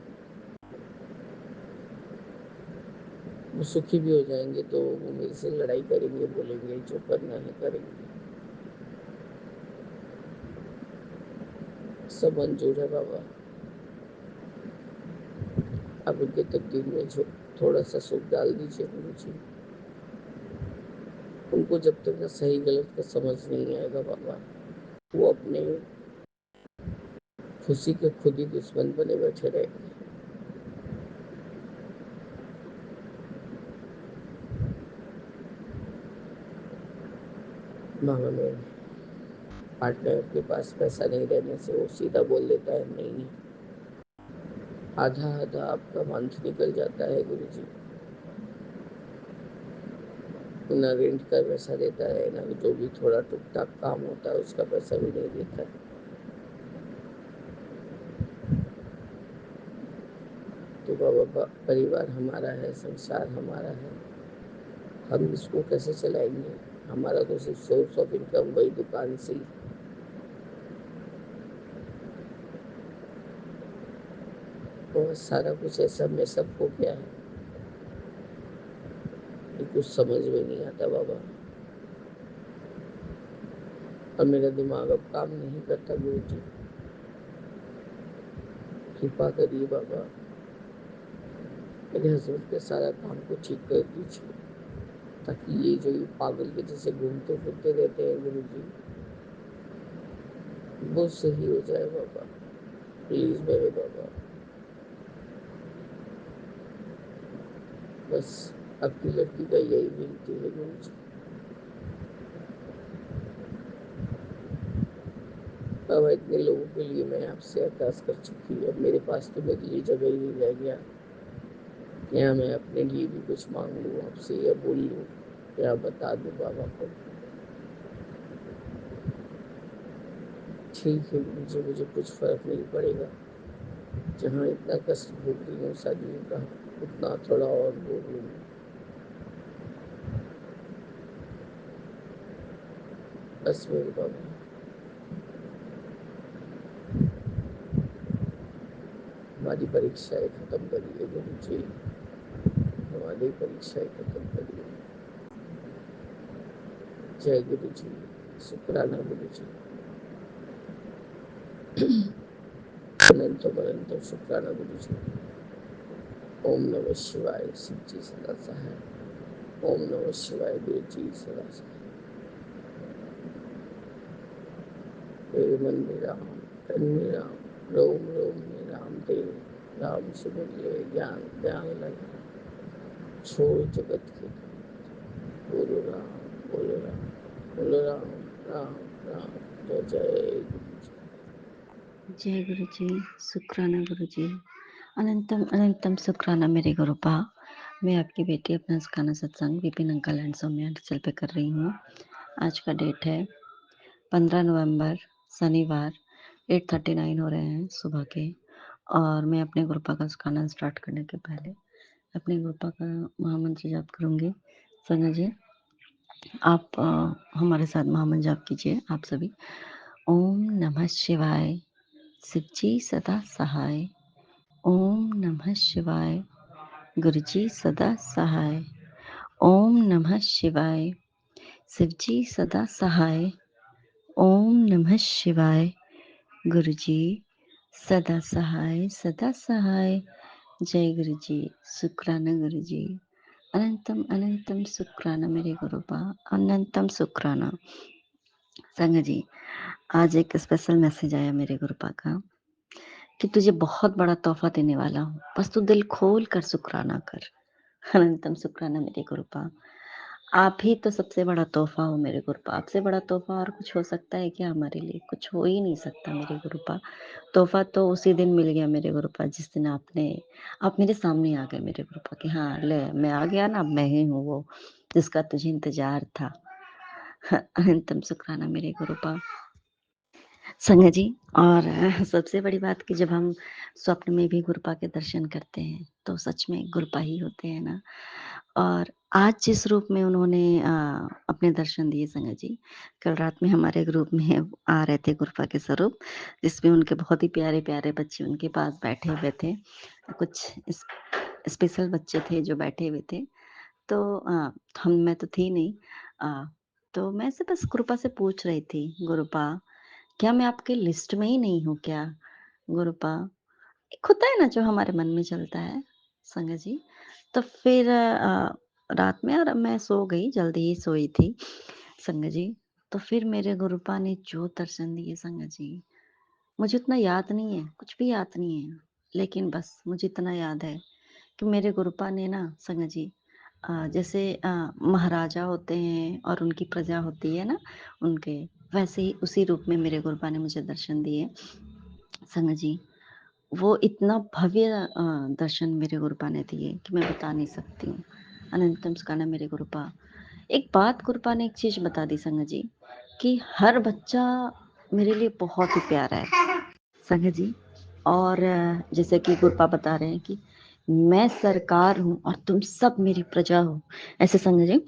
वो सुखी भी हो जाएंगे तो वो मेरे से लड़ाई करेंगे, बोलेंगे जो करना है करेंगे, सब मंजूर है बाबा। आप उनके तकदीर में जो थोड़ा सा सुख डाल दीजिए गुरु जी। उनको जब तक ना सही गलत का समझ नहीं आएगा बाबा, वो अपने खुशी के खुद ही दुश्मन बने बैठे रहेंगे। बाबा मेरे पार्टनर के पास पैसा नहीं रहने से वो सीधा बोल देता है नहीं, आधा आधा आपका मंथ निकल जाता है गुरु जी। ना रेंट का पैसा देता है, ना जो भी थोड़ा टुक टाक काम होता है उसका पैसा भी नहीं देता है। तो बाबा परिवार हमारा है, संसार हमारा है, हम इसको कैसे चलाएंगे। हमारा तो सिर्फ सोर्स ऑफ इनकम वही दुकान से ही, और सारा कुछ ऐसा में सबको क्या है ये कुछ समझ में नहीं आता बाबा। और मेरा दिमाग अब काम नहीं करता गुरु जी, कृपा करिए बाबा, मेरे हस्बैंड के सारा काम को ठीक कर दीजिए, ताकि ये जो ये पागल के जैसे घूमते फिरते रहते हैं गुरु जी, वो सही हो जाए बाबा, प्लीज मेरे बाबा। बस आपकी लड़की का यही विनती है गुरु जी। बाबा इतने लोगों के लिए मैं आपसे अरदास कर चुकी, अब मेरे पास तो मेरे लिए जगह ही नहीं रह गया, या मैं अपने लिए भी कुछ मांग लूँ आपसे, या बोल लूँ, या बता दूँ बाबा को। ठीक है गुरु जी, मुझे कुछ फर्क नहीं पड़ेगा, जहाँ इतना कष्ट भोग रही हूँ शादियों का, उतना थोड़ा और भोग लूँगी। बस मेरे बाबा, हमारी परीक्षाएं खत्म करिए गुरु जी, हमारी परीक्षाएं खत्म करिए। जय गुरु जी, शुक्राना गुरु जी। अनंतम अनंतम शुक्राना गुरु जी। ओम नमः शिवाय, शिव जी सदा सहाय। ओम नमः शिवाय, गुरु जी सदा सहाय। मेरे मन में राम, तन में राम, रोम रोम में राम तेरे। राम सुमिर ज्ञान ध्यान लगा, छोड़ जगत के बोलो राम, बोलो राम, बोलो राम, राम राम। जय जय गुरु जी। जय गुरु जी, शुक्राना गुरु जी। अनंतम अनंतम शुक्राना मेरे गुरुपा। मैं आपकी बेटी अपना सिखाना सत्संग विपिन अंकल एंड सौम्या चल पे कर रही हूँ। आज का डेट है 15 नवंबर, शनिवार। 8:39 हो रहे हैं सुबह के। और मैं अपने गुरुपा का सिखाना स्टार्ट करने के पहले अपने गुरुपा का महामंत्र जाप करूँगी। संजय जी, आप हमारे साथ महामंत्र जाप कीजिए आप सभी। ओम नमः शिवाय, शिवजी सदा सहाय। ओम नमः शिवाय, गुरुजी सदा सहाय। ओम नमः शिवाय, शिवजी सदा सहाय। ओम नमः शिवाय, गुरुजी सदा सहाय, सदा सहाय। जय गुरुजी, शुक्राना गुरुजी। अनंतम अनंतम शुक्राना मेरे गुरुपा, अनंतम शुक्राना। संग जी, आज एक स्पेशल मैसेज आया मेरे गुरुपा का कि तुझे बहुत बड़ा तोहफा देने वाला हूँ, बस तू दिल खोल कर शुक्राना कर। अनंतम शुक्राना मेरे गुरुपा। आप ही तो सबसे बड़ा तोहफा हो मेरे गुरुपा। आपसे बड़ा तोहफा और कुछ हो सकता है क्या हमारे लिए? कुछ हो ही नहीं सकता मेरे गुरुपा। तोहफा तो उसी दिन मिल गया मेरे गुरुपा जिस दिन आप मेरे सामने आ गए मेरे गुरुपा कि हाँ ले मैं आ गया ना, अब मैं ही हूँ वो जिसका तुझे इंतजार था। अनंतम शुक्राना मेरे गुरुपा। संग जी, और सबसे बड़ी बात कि जब हम स्वप्न में भी गुरुपा के दर्शन करते हैं तो सच में गुरुपा ही होते हैं ना। और आज जिस रूप में उन्होंने अपने दर्शन दिए संग जी, कल रात में हमारे ग्रुप में आ रहे थे गुरुपा के स्वरूप, जिसमें उनके बहुत ही प्यारे प्यारे बच्चे उनके पास बैठे हुए थे। कुछ स्पेशल बच्चे थे जो बैठे हुए थे। तो मैं तो थी नहीं। तो मैं से बस गुरुपा से पूछ रही थी, गुरुपा क्या मैं आपके लिस्ट में ही नहीं हूँ क्या? गुरुपा, एक होता है ना जो हमारे मन में चलता है संग जी। तो फिर रात में और मैं सो गई, जल्दी ही सोई थी संग जी। तो फिर मेरे गुरुपा ने जो दर्शन दिए संग जी, मुझे उतना याद नहीं है, कुछ भी याद नहीं है। लेकिन बस मुझे इतना याद है कि मेरे गुरुपा ने ना संग जी जैसे महाराजा होते हैं और उनकी प्रजा होती है ना उनके, वैसे ही उसी रूप में मेरे गुरुपा ने मुझे दर्शन दिए संग जी। वो इतना भव्य दर्शन मेरे गुरुपा ने दिए कि मैं बता नहीं सकती हूँ। अनंतम सुखाना मेरे गुरुपा। एक बात गुरुपा ने एक चीज़ बता दी संग जी कि हर बच्चा मेरे लिए बहुत ही प्यारा है संग जी। और जैसे कि गुरुपा बता रहे हैं कि मैं सरकार हूँ और तुम सब मेरी प्रजा हो, ऐसे संग जी।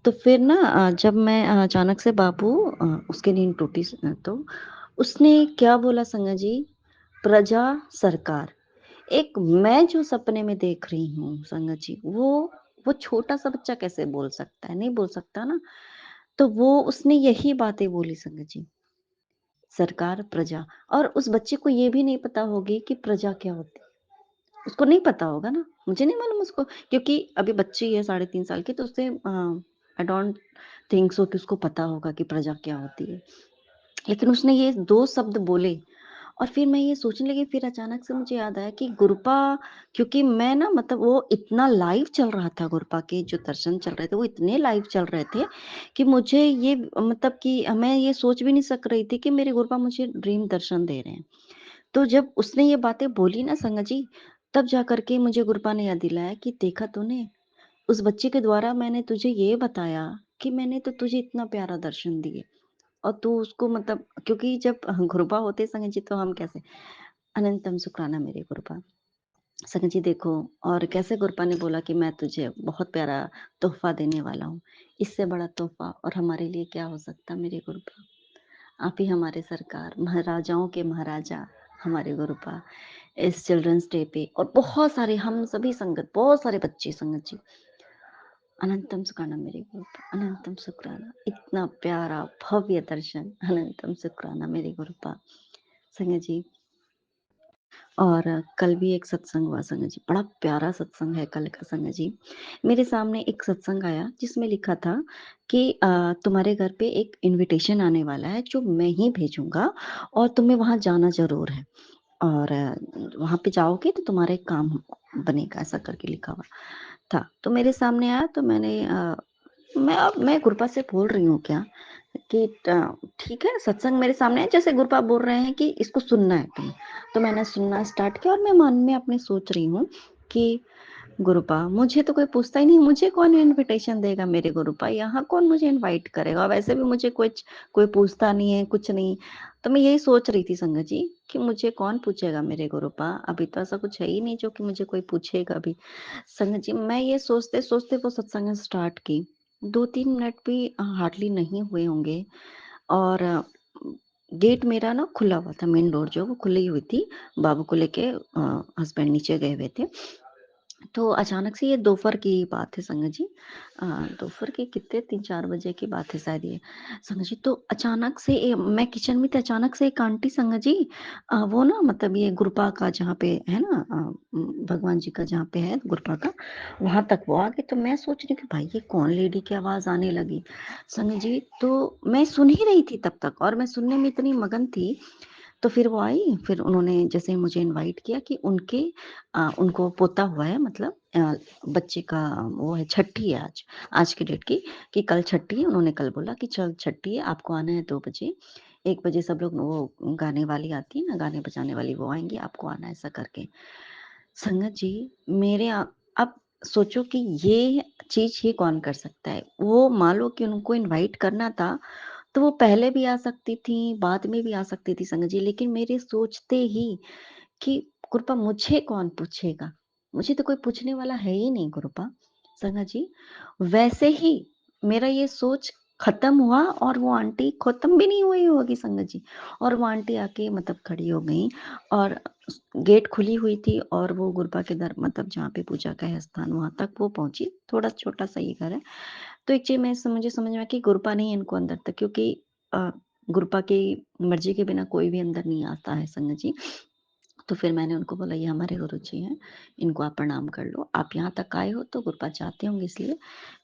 तो फिर ना जब मैं अचानक से बाबू उसकी नींद टूटी तो उसने क्या बोला संग जी, प्रजा सरकार। एक मैं जो सपने में देख रही हूँ संगत जी, वो छोटा सा बच्चा कैसे बोल सकता है? नहीं बोल सकता ना। तो वो उसने यही बातें बोली संगत जी, सरकार प्रजा। और उस बच्चे को ये भी नहीं पता होगी कि प्रजा क्या होती है। उसको नहीं पता होगा ना, मुझे नहीं मालूम उसको, क्योंकि अभी बच्ची है 3.5 साल की, तो उससे आई डोंट थिंक सो कि उसको पता होगा कि प्रजा क्या होती है। लेकिन उसने ये 2 शब्द बोले और फिर मैं ये सोचने लगी, फिर अचानक से मुझे याद आया कि गुरुपा, क्योंकि मैं ना मतलब वो इतना लाइव चल रहा था, गुरुपा के जो दर्शन चल रहे थे वो इतने लाइव चल रहे थे कि मुझे ये मतलब कि मैं ये सोच भी नहीं सक रही थी कि मेरे गुरुपा मुझे ड्रीम दर्शन दे रहे हैं। तो जब उसने ये बातें बोली ना संगत जी, तब जा करके मुझे गुरुपा ने याद दिलाया कि देखा तूने, उस बच्चे के द्वारा मैंने तुझे ये बताया कि मैंने तो तुझे इतना प्यारा दर्शन दिए और तू उसको मतलब, क्योंकि जब गुरुपा होते संगत जी तो हम कैसे। अनंतम शुक्राना मेरे गुरुपा। संगत जी देखो, और कैसे गुरुपा ने बोला कि मैं तुझे बहुत प्यारा तोहफा देने वाला हूँ। इससे बड़ा तोहफा और हमारे लिए क्या हो सकता मेरे गुरुपा। आप ही हमारे सरकार, महाराजाओं के महाराजा हमारे गुरुपा। इस चिल्ड्रंस डे पे और बहुत सारे हम सभी संगत, बहुत सारे बच्चे संगत जी, अनंतम शुक्राना मेरे गुरुपा, अनंतम शुक्राना, इतना प्यारा भव्य दर्शन, अनंतम शुक्राना मेरे गुरुपा। संगत जी, और कल भी एक सत्संग हुआ संगत जी, बड़ा प्यारा सत्संग है कल का संगत जी। मेरे सामने एक सत्संग आया जिसमें लिखा था कि तुम्हारे घर पे एक इनविटेशन आने वाला है जो मैं ही भेजूंगा और तुम्हें वहां जाना जरूर है, और वहां पे जाओगे तो तुम्हारा एक काम बनेगा, ऐसा करके लिखा हुआ था। तो मेरे सामने आया तो मैंने मैं गुरपा से बोल रही हूँ क्या कि ठीक है, सत्संग मेरे सामने है, जैसे गुरपा बोल रहे हैं कि इसको सुनना है तुम्हें, तो मैंने सुनना स्टार्ट किया और मैं मन में अपने सोच रही हूँ कि गुरुपा मुझे तो कोई पूछता ही नहीं, मुझे कौन इनविटेशन देगा मेरे गुरुपा, यहाँ कौन मुझे इनवाइट करेगा, वैसे भी मुझे कुछ कोई पूछता नहीं है, कुछ नहीं। तो मैं यही सोच रही थी संगत जी कि मुझे कौन पूछेगा मेरे गुरुपा, अभी तो ऐसा कुछ है ही नहीं जो कि मुझे कोई पूछेगा अभी। संगत जी, मैं ये सोचते सोचते वो सत्संग स्टार्ट की, 2-3 मिनट भी हार्डली नहीं हुए होंगे, और गेट मेरा ना खुला हुआ था, मेन डोर जो वो खुली हुई थी, बाबू को लेके हस्बैंड नीचे गए हुए थे। तो अचानक से ये दोपहर की बात है संगत जी, दोपहर के कितने 3-4 बजे की बात है शायद ये संगत जी। तो अचानक से मैं किचन में थी, अचानक से एक आंटी संगत जी, वो ना मतलब ये गुरपा का जहाँ पे है ना, भगवान जी का जहाँ पे है गुरपा का, वहां तक वो आ गए। तो मैं सोच रही कि भाई ये कौन लेडी की आवाज आने लगी संगत जी। तो मैं सुन ही रही थी तब तक, और मैं सुनने में इतनी मगन थी। तो फिर वो आई, फिर उन्होंने जैसे मुझे इनवाइट किया कि उनको पोता हुआ है, मतलब बच्चे का वो है, छठी है आज, आज की डेट की, कि कल छठी है। उन्होंने कल बोला कि चल छठी है, आपको आना है 2 बजे, 1 बजे सब लोग वो गाने वाली आती है ना, गाने बजाने वाली, वो आएंगी, आपको आना है, ऐसा करके। संगत जी, अब सोचो कि ये चीज ही कौन कर सकता है। वो मान लो कि उनको इनवाइट करना था तो वो पहले भी आ सकती थी, बाद में भी आ सकती थी संगत जी, लेकिन मेरे सोचते ही कि कृपा मुझे कौन पूछेगा, मुझे तो कोई पूछने वाला है ही नहीं कृपा संगत जी। वैसे ही मेरा ये सोच खत्म हुआ, और वो आंटी खत्म भी नहीं हुई होगी संगत जी, और वो आंटी आके मतलब खड़ी हो गई, और गेट खुली हुई थी, और वो गुरबा के दर मतलब जहाँ पे पूजा का है स्थान, वहां तक वो पहुंची, थोड़ा छोटा सा ही घर है। तो एक चीज मुझे समझ में आया कि गुरपा नहीं है इनको अंदर तक, क्योंकि गुरपा की मर्जी के बिना कोई भी अंदर नहीं आता है संगत जी। तो फिर मैंने उनको बोला ये हमारे गुरु जी हैं, इनको आप प्रणाम कर लो, आप यहाँ तक आए हो तो गुरपा चाहते होंगे इसलिए।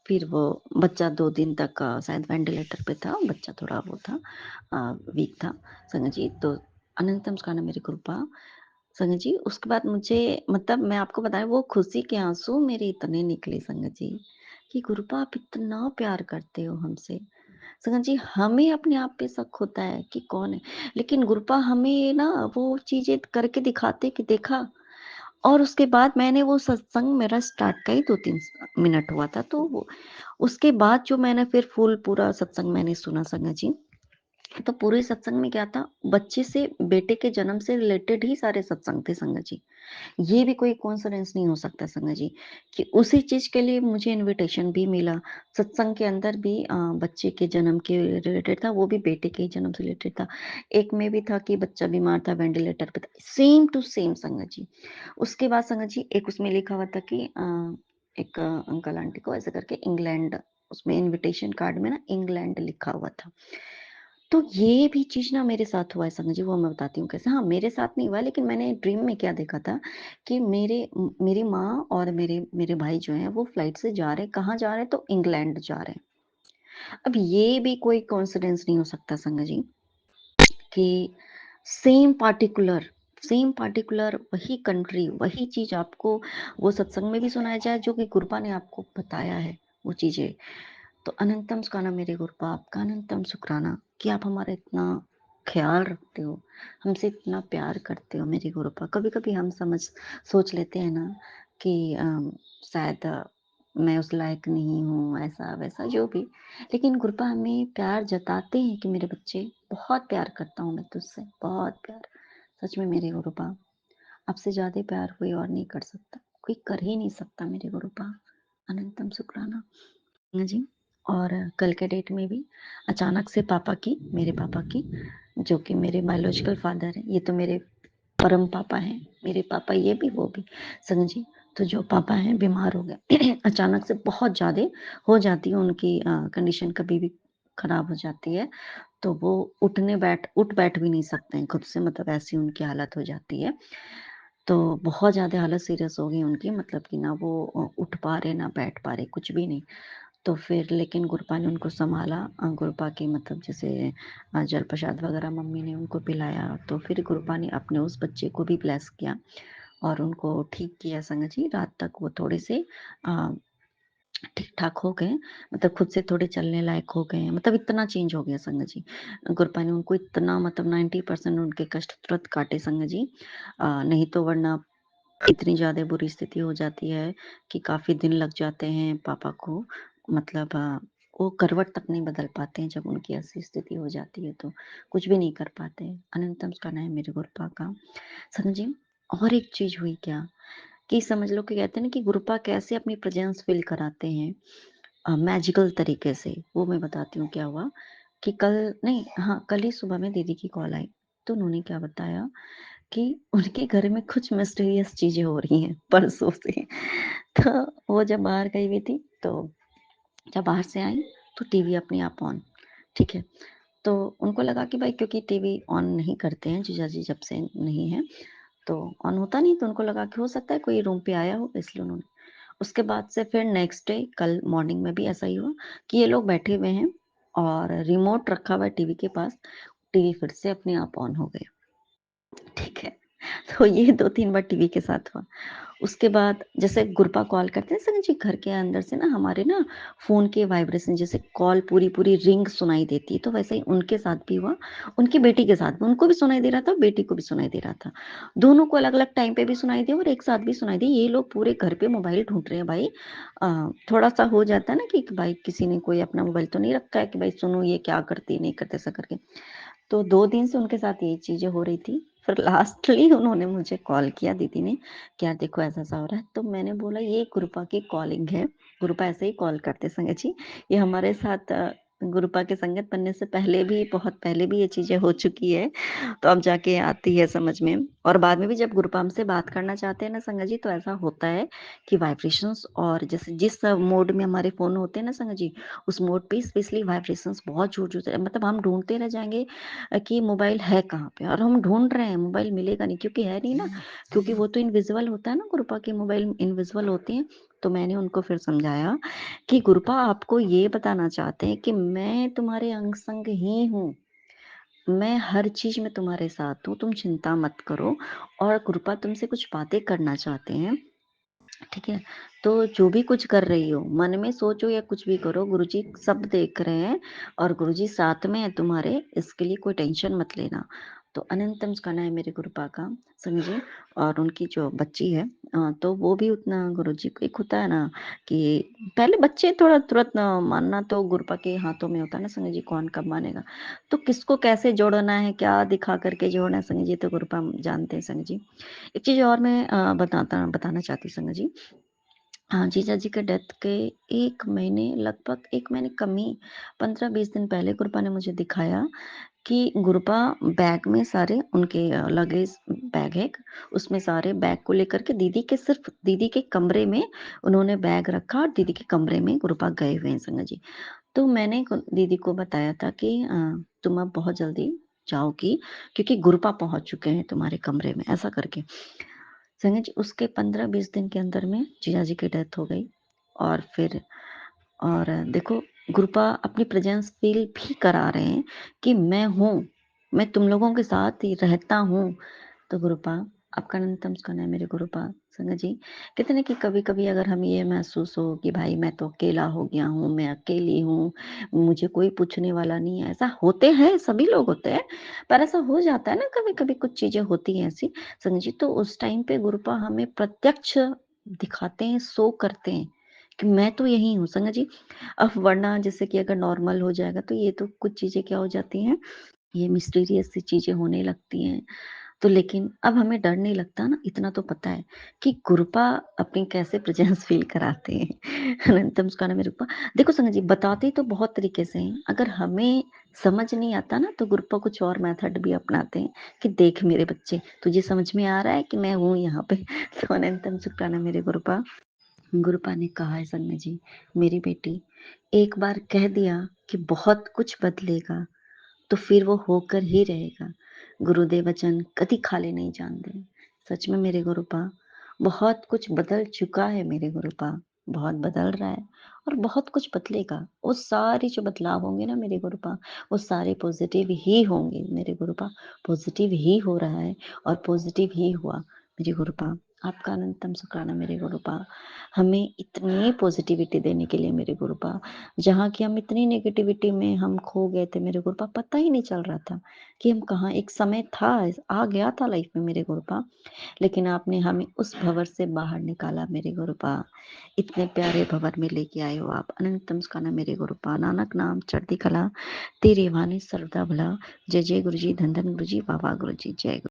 फिर वो बच्चा 2 दिन तक शायद वेंटिलेटर पे था, बच्चा थोड़ा वो था, वीक था संगत जी। तो अनंतम स्काना मेरी कृपा संगत जी। उसके बाद मुझे मतलब मैं आपको बताऊं, वो खुशी के आंसू मेरे इतने निकले संगत जी कि गुरुपा आप इतना प्यार करते हो हमसे संगत जी। हमें अपने आप पे शक होता है कि कौन है, लेकिन गुरुपा हमें ना वो चीजें करके दिखाते कि देखा। और उसके बाद मैंने वो सत्संग मेरा स्टार्ट का ही 2-3 मिनट हुआ था, तो वो उसके बाद जो मैंने फिर फुल पूरा सत्संग मैंने सुना संगत जी। तो पूरे सत्संग में क्या था, बच्चे से बेटे के जन्म से रिलेटेड ही सारे सत्संग थे संगत जी। ये भी कोई कोइंसिडेंस नहीं हो सकता संगत जी कि उसी चीज के लिए मुझे इनविटेशन भी मिला। सत्संग के अंदर भी बच्चे के जन्म के रिलेटेड था, वो भी बेटे के जन्म से रिलेटेड था। एक में भी था कि बच्चा बीमार था, वेंटिलेटर पे था, सेम टू सेम संगत जी। उसके बाद संगत जी एक उसमें लिखा हुआ था कि एक अंकल आंटी को ऐसे करके इंग्लैंड, उसमें इनविटेशन कार्ड में ना इंग्लैंड लिखा हुआ था। तो ये भी चीज़ ना मेरे साथ हुआ है संगत जी, वो मैं बताती हूँ कैसे। हाँ, मेरे साथ नहीं हुआ, लेकिन मैंने ड्रीम में क्या देखा था कि मेरी माँ और मेरे मेरे भाई जो हैं वो फ्लाइट से जा रहे हैं, कहाँ जा रहे हैं, तो इंग्लैंड जा रहे हैं। अब ये भी कोई कोइंसिडेंस नहीं हो सकता संगत जी कि सेम पार्टिकुलर सेम पार्टिकुलर वही कंट्री, वही चीज़ आपको वो सत्संग में भी सुनाया जाए जो कि गुरबा ने आपको बताया है वो चीज़ें। तो अनंतम शुक्राना मेरे गुरुपा, आपका अनंतम शुक्राना कि आप हमारा इतना ख्याल रखते हो, हमसे इतना प्यार करते हो मेरे गुरुपा। कभी कभी हम सोच लेते हैं ना कि शायद मैं उस लायक नहीं हूँ, ऐसा वैसा जो भी, लेकिन गुरुपा हमें प्यार जताते हैं कि मेरे बच्चे, बहुत प्यार करता हूँ मैं तुझसे, बहुत प्यार, सच में मेरे गुरुपा। आपसे ज्यादा प्यार कोई और नहीं कर सकता, कोई कर ही नहीं सकता मेरे गुरुपा। अनंतम शुक्राना जी। और कल के डेट में भी अचानक से मेरे पापा की, जो कि मेरे बायोलॉजिकल फादर हैं, ये तो मेरे परम पापा हैं, मेरे पापा ये भी वो भी संग जी। तो जो पापा हैं बीमार हो गए अचानक से बहुत ज़्यादा हो जाती है उनकी कंडीशन कभी भी खराब हो जाती है, तो वो उठ बैठ भी नहीं सकते हैं खुद से, मतलब ऐसी उनकी हालत हो जाती है। तो बहुत ज़्यादा हालत सीरियस हो गई उनकी, मतलब कि ना वो उठ पा रहे, ना बैठ पा रहे, कुछ भी नहीं। तो फिर लेकिन गुरपा ने उनको सँभाला, गुरपा की मतलब जैसे जल प्रसाद वगैरह मम्मी ने उनको पिलाया, तो फिर गुरपा ने अपने उस बच्चे को भी ब्लेस किया और उनको ठीक किया संगत जी। रात तक वो थोड़े से अ, ठीक-ठाक हो गए, मतलब खुद से थोड़े चलने लायक हो गए हैं, मतलब इतना चेंज हो गया संगत जी। गुरपा ने उनको इतना मतलब 90% उनके कष्ट तुरंत काटे संगत जी। नहीं तो वरना इतनी ज़्यादा बुरी स्थिति हो जाती है कि काफ़ी दिन लग जाते हैं पापा को, मतलब वो करवट तक नहीं बदल पाते हैं जब उनकी ऐसी स्थिति हो जाती है तो, कुछ भी नहीं कर पाते हैं। अनंतम कहना है मेरे गुरपा का। संगत जी, और एक चीज़ हुई क्या कि समझ लो कि कहते हैं ना कि गुरपा कैसे अपनी प्रेज़ेंस फ़ील कराते हैं मैजिकल तरीके से, वो मैं बताती हूँ क्या हुआ कि कल नहीं, हाँ, कल ही सुबह में दीदी की कॉल आई, तो उन्होंने क्या बताया कि उनके घर में कुछ मिस्टीरियस चीज़ें हो रही हैं परसों से। तो वो जब बाहर गई हुई थी, तो जब बाहर से आई, तो टीवी अपने आप ऑन, ठीक है? तो उनको लगा कि भाई क्योंकि टीवी ऑन नहीं करते हैं जीजाजी जब से नहीं है, तो ऑन होता नहीं, तो उनको लगा कि हो सकता है कोई रूम पे आया होगा, इसलिए उन्होंने उसके बाद से फिर नेक्स्ट डे कल मॉर्निंग में भी ऐसा ही हुआ कि ये लोग बैठे हुए हैं और रिमोट रखा हुआ है टीवी के पास, टीवी फिर से अपने आप ऑन हो गया, ठीक है? तो ये 2-3 बार टीवी के साथ हुआ। उसके बाद जैसे गुरपा कॉल करते हैं संजय जी, घर के अंदर से ना हमारे ना फ़ोन के वाइब्रेशन जैसे कॉल पूरी-पूरी रिंग सुनाई देती है, तो वैसे ही उनके साथ भी हुआ। उनकी बेटी के साथ भी, उनको भी सुनाई दे रहा था, बेटी को भी सुनाई दे रहा था। दोनों को अलग-अलग टाइम पे भी सुनाई दिया और एक साथ भी सुनाई दी। ये लोग पूरे घर पे मोबाइल ढूँढ रहे हैं भाई। थोड़ा-सा हो जाता है ना कि भाई किसी ने कोई अपना मोबाइल तो नहीं रखा है कि भाई सुनो ये क्या करती है, नहीं करती, ऐसा करके। तो 2 दिन से उनके साथ यही चीज़ें हो रही थी। फिर लास्टली उन्होंने मुझे कॉल किया दीदी ने, कि यार देखो ऐसा-ऐसा हो रहा है। तो मैंने बोला ये गुरपा की कॉलिंग है। गुरपा ऐसे ही कॉल करते संगत जी। ये हमारे साथ गुरपा के संगत बनने से पहले भी, बहुत पहले भी ये चीज़ें हो चुकी है। तो अब जाके आती है समझ में। और बाद में भी जब गुरपा हमसे बात करना चाहते हैं ना संगत जी, तो ऐसा होता है कि वाइब्रेशंस और जैसे जिस मोड में हमारे फ़ोन होते हैं ना संगत जी, उस मोड पे स्पेशली वाइब्रेशंस बहुत ज़ोर-ज़ोर से, मतलब हम ढूँढते रह जाएँगे कि मोबाइल है कहाँ पे, और हम ढूँढ रहे हैं, मोबाइल मिलेगा नहीं क्योंकि है नहीं ना, क्योंकि वो तो इनविज़िबल होता है ना, गुरुपा के मोबाइल इनविज़िबल होते हैं। तो मैंने उनको फिर समझाया कि गुरुपा आपको ये बताना चाहते हैं कि मैं तुम्हारे अंग-संग ही हूँ। मैं हर चीज़ में तुम्हारे साथ हूँ, तुम चिंता मत करो, और गुरुपा तुमसे कुछ बातें करना चाहते हैं, ठीक है? तो जो भी कुछ कर रही हो, मन में सोचो या कुछ भी करो, गुरुजी सब देख रहे हैं और गुरुजी साथ में है तुम्हारे, इसके लिए कोई टेंशन मत लेना। तो अनंतम कहना है मेरे गुरुपा का, समझे? और उनकी जो बच्ची है तो वो भी उतना गुरुजी को, एक होता है ना कि पहले बच्चे थोड़ा तुरंत मानना तो गुरुपा के हाथों में होता है ना संजय जी, कौन कब मानेगा। तो किसको कैसे जोड़ना है, क्या दिखा करके जोड़ना है संजय जी, तो गुरुपा जानते हैं संजय जी। एक चीज़ और मैं बताना चाहती हूँ संगत जी। हाँ, जीजा जी के डेथ के 1 महीने, लगभग 1 महीने कम ही, 15-20 दिन पहले गुरपा ने मुझे दिखाया कि गुरपा बैग में सारे उनके लगेज बैग है एक, उसमें सारे बैग को लेकर के दीदी के, सिर्फ़ दीदी के कमरे में उन्होंने बैग रखा और दीदी के कमरे में गुरपा गए हुए हैं संगत जी। तो मैंने दीदी को बताया था कि तुम अब बहुत जल्दी जाओगी क्योंकि गुरपा पहुंच चुके हैं तुम्हारे कमरे में, ऐसा करके संगत जी। उसके 15-20 दिन के अंदर में जीजा जी की डेथ हो गई। और फिर देखो, गुरपा अपनी प्रेजेंस फील भी करा रहे हैं कि मैं हूँ, मैं तुम लोगों के साथ ही रहता हूँ। तो गुरुपा, आपका अनंतम स्कन है मेरे गुरुपा। संगत जी, कहते हैं ना कि कभी-कभी अगर हमें ये महसूस हो कि भाई मैं तो अकेला हो गया हूँ, मैं अकेली हूँ, मुझे कोई पूछने वाला नहीं है, ऐसा होते हैं, सभी लोग होते हैं, पर ऐसा हो जाता है ना कभी-कभी, कुछ चीज़ें होती हैं ऐसी। संगत जी, तो उस टाइम पे गुरुपा हमें प्रत्यक्ष दिखाते हैं, शो करते हैं कि मैं तो यही हूँ संगत जी। अब वरना जैसे कि अगर नॉर्मल हो जाएगा तो ये तो कुछ चीज़ें क्या हो जाती हैं, ये मिस्टीरियस सी चीज़ें होने लगती हैं। तो लेकिन अब हमें डर नहीं लगता ना, इतना तो पता है कि गुरुपा अपनी कैसे प्रेजेंस फील कराते हैं। अनंतम मुस्काना मेरे रूपा। देखो संगत जी, बताते तो बहुत तरीके से हैं, अगर हमें समझ नहीं आता ना तो गुरुपा कुछ और मेथड भी अपनाते हैं कि देख मेरे बच्चे, तुझे समझ में आ रहा है कि मैं हूँ यहाँ पे। तो अनंतम शुक्राना मेरे गुरुपा। गुरुपा ने कहा है संगत जी, मेरी बेटी एक बार कह दिया कि बहुत कुछ बदलेगा तो फिर वो होकर ही रहेगा। गुरुदेव वचन कभी खाली नहीं जाते। सच में मेरे गुरुपा, बहुत कुछ बदल चुका है मेरे गुरुपा, बहुत बदल रहा है और बहुत कुछ बदलेगा। वो सारे जो बदलाव होंगे ना मेरे गुरुपा, वो सारे पॉजिटिव ही होंगे मेरे गुरुपा। पॉजिटिव ही हो रहा है और पॉजिटिव ही हुआ मेरे गुरुपा। आपका अनंतम शुक्राना मेरे गुरुपा, हमें इतनी पॉजिटिविटी देने के लिए मेरे गुरुपा। जहाँ की हम इतनी नेगेटिविटी में हम खो गए थे मेरे गुरुपा, पता ही नहीं चल रहा था कि हम कहाँ, एक समय था, आ गया था लाइफ में मेरे गुरुपा, लेकिन आपने हमें उस भंवर से बाहर निकाला मेरे गुरुपा। इतने प्यारे भंवर में लेके आए हो आप। अनंतम मुस्काना मेरे गुरुपा। नानक नाम चढ़ती कला, तेरे वाणी सर्वदा भला। जय जय गुरु जी, धन धन गुरु जी, बाबा गुरु जी, जय गुरु।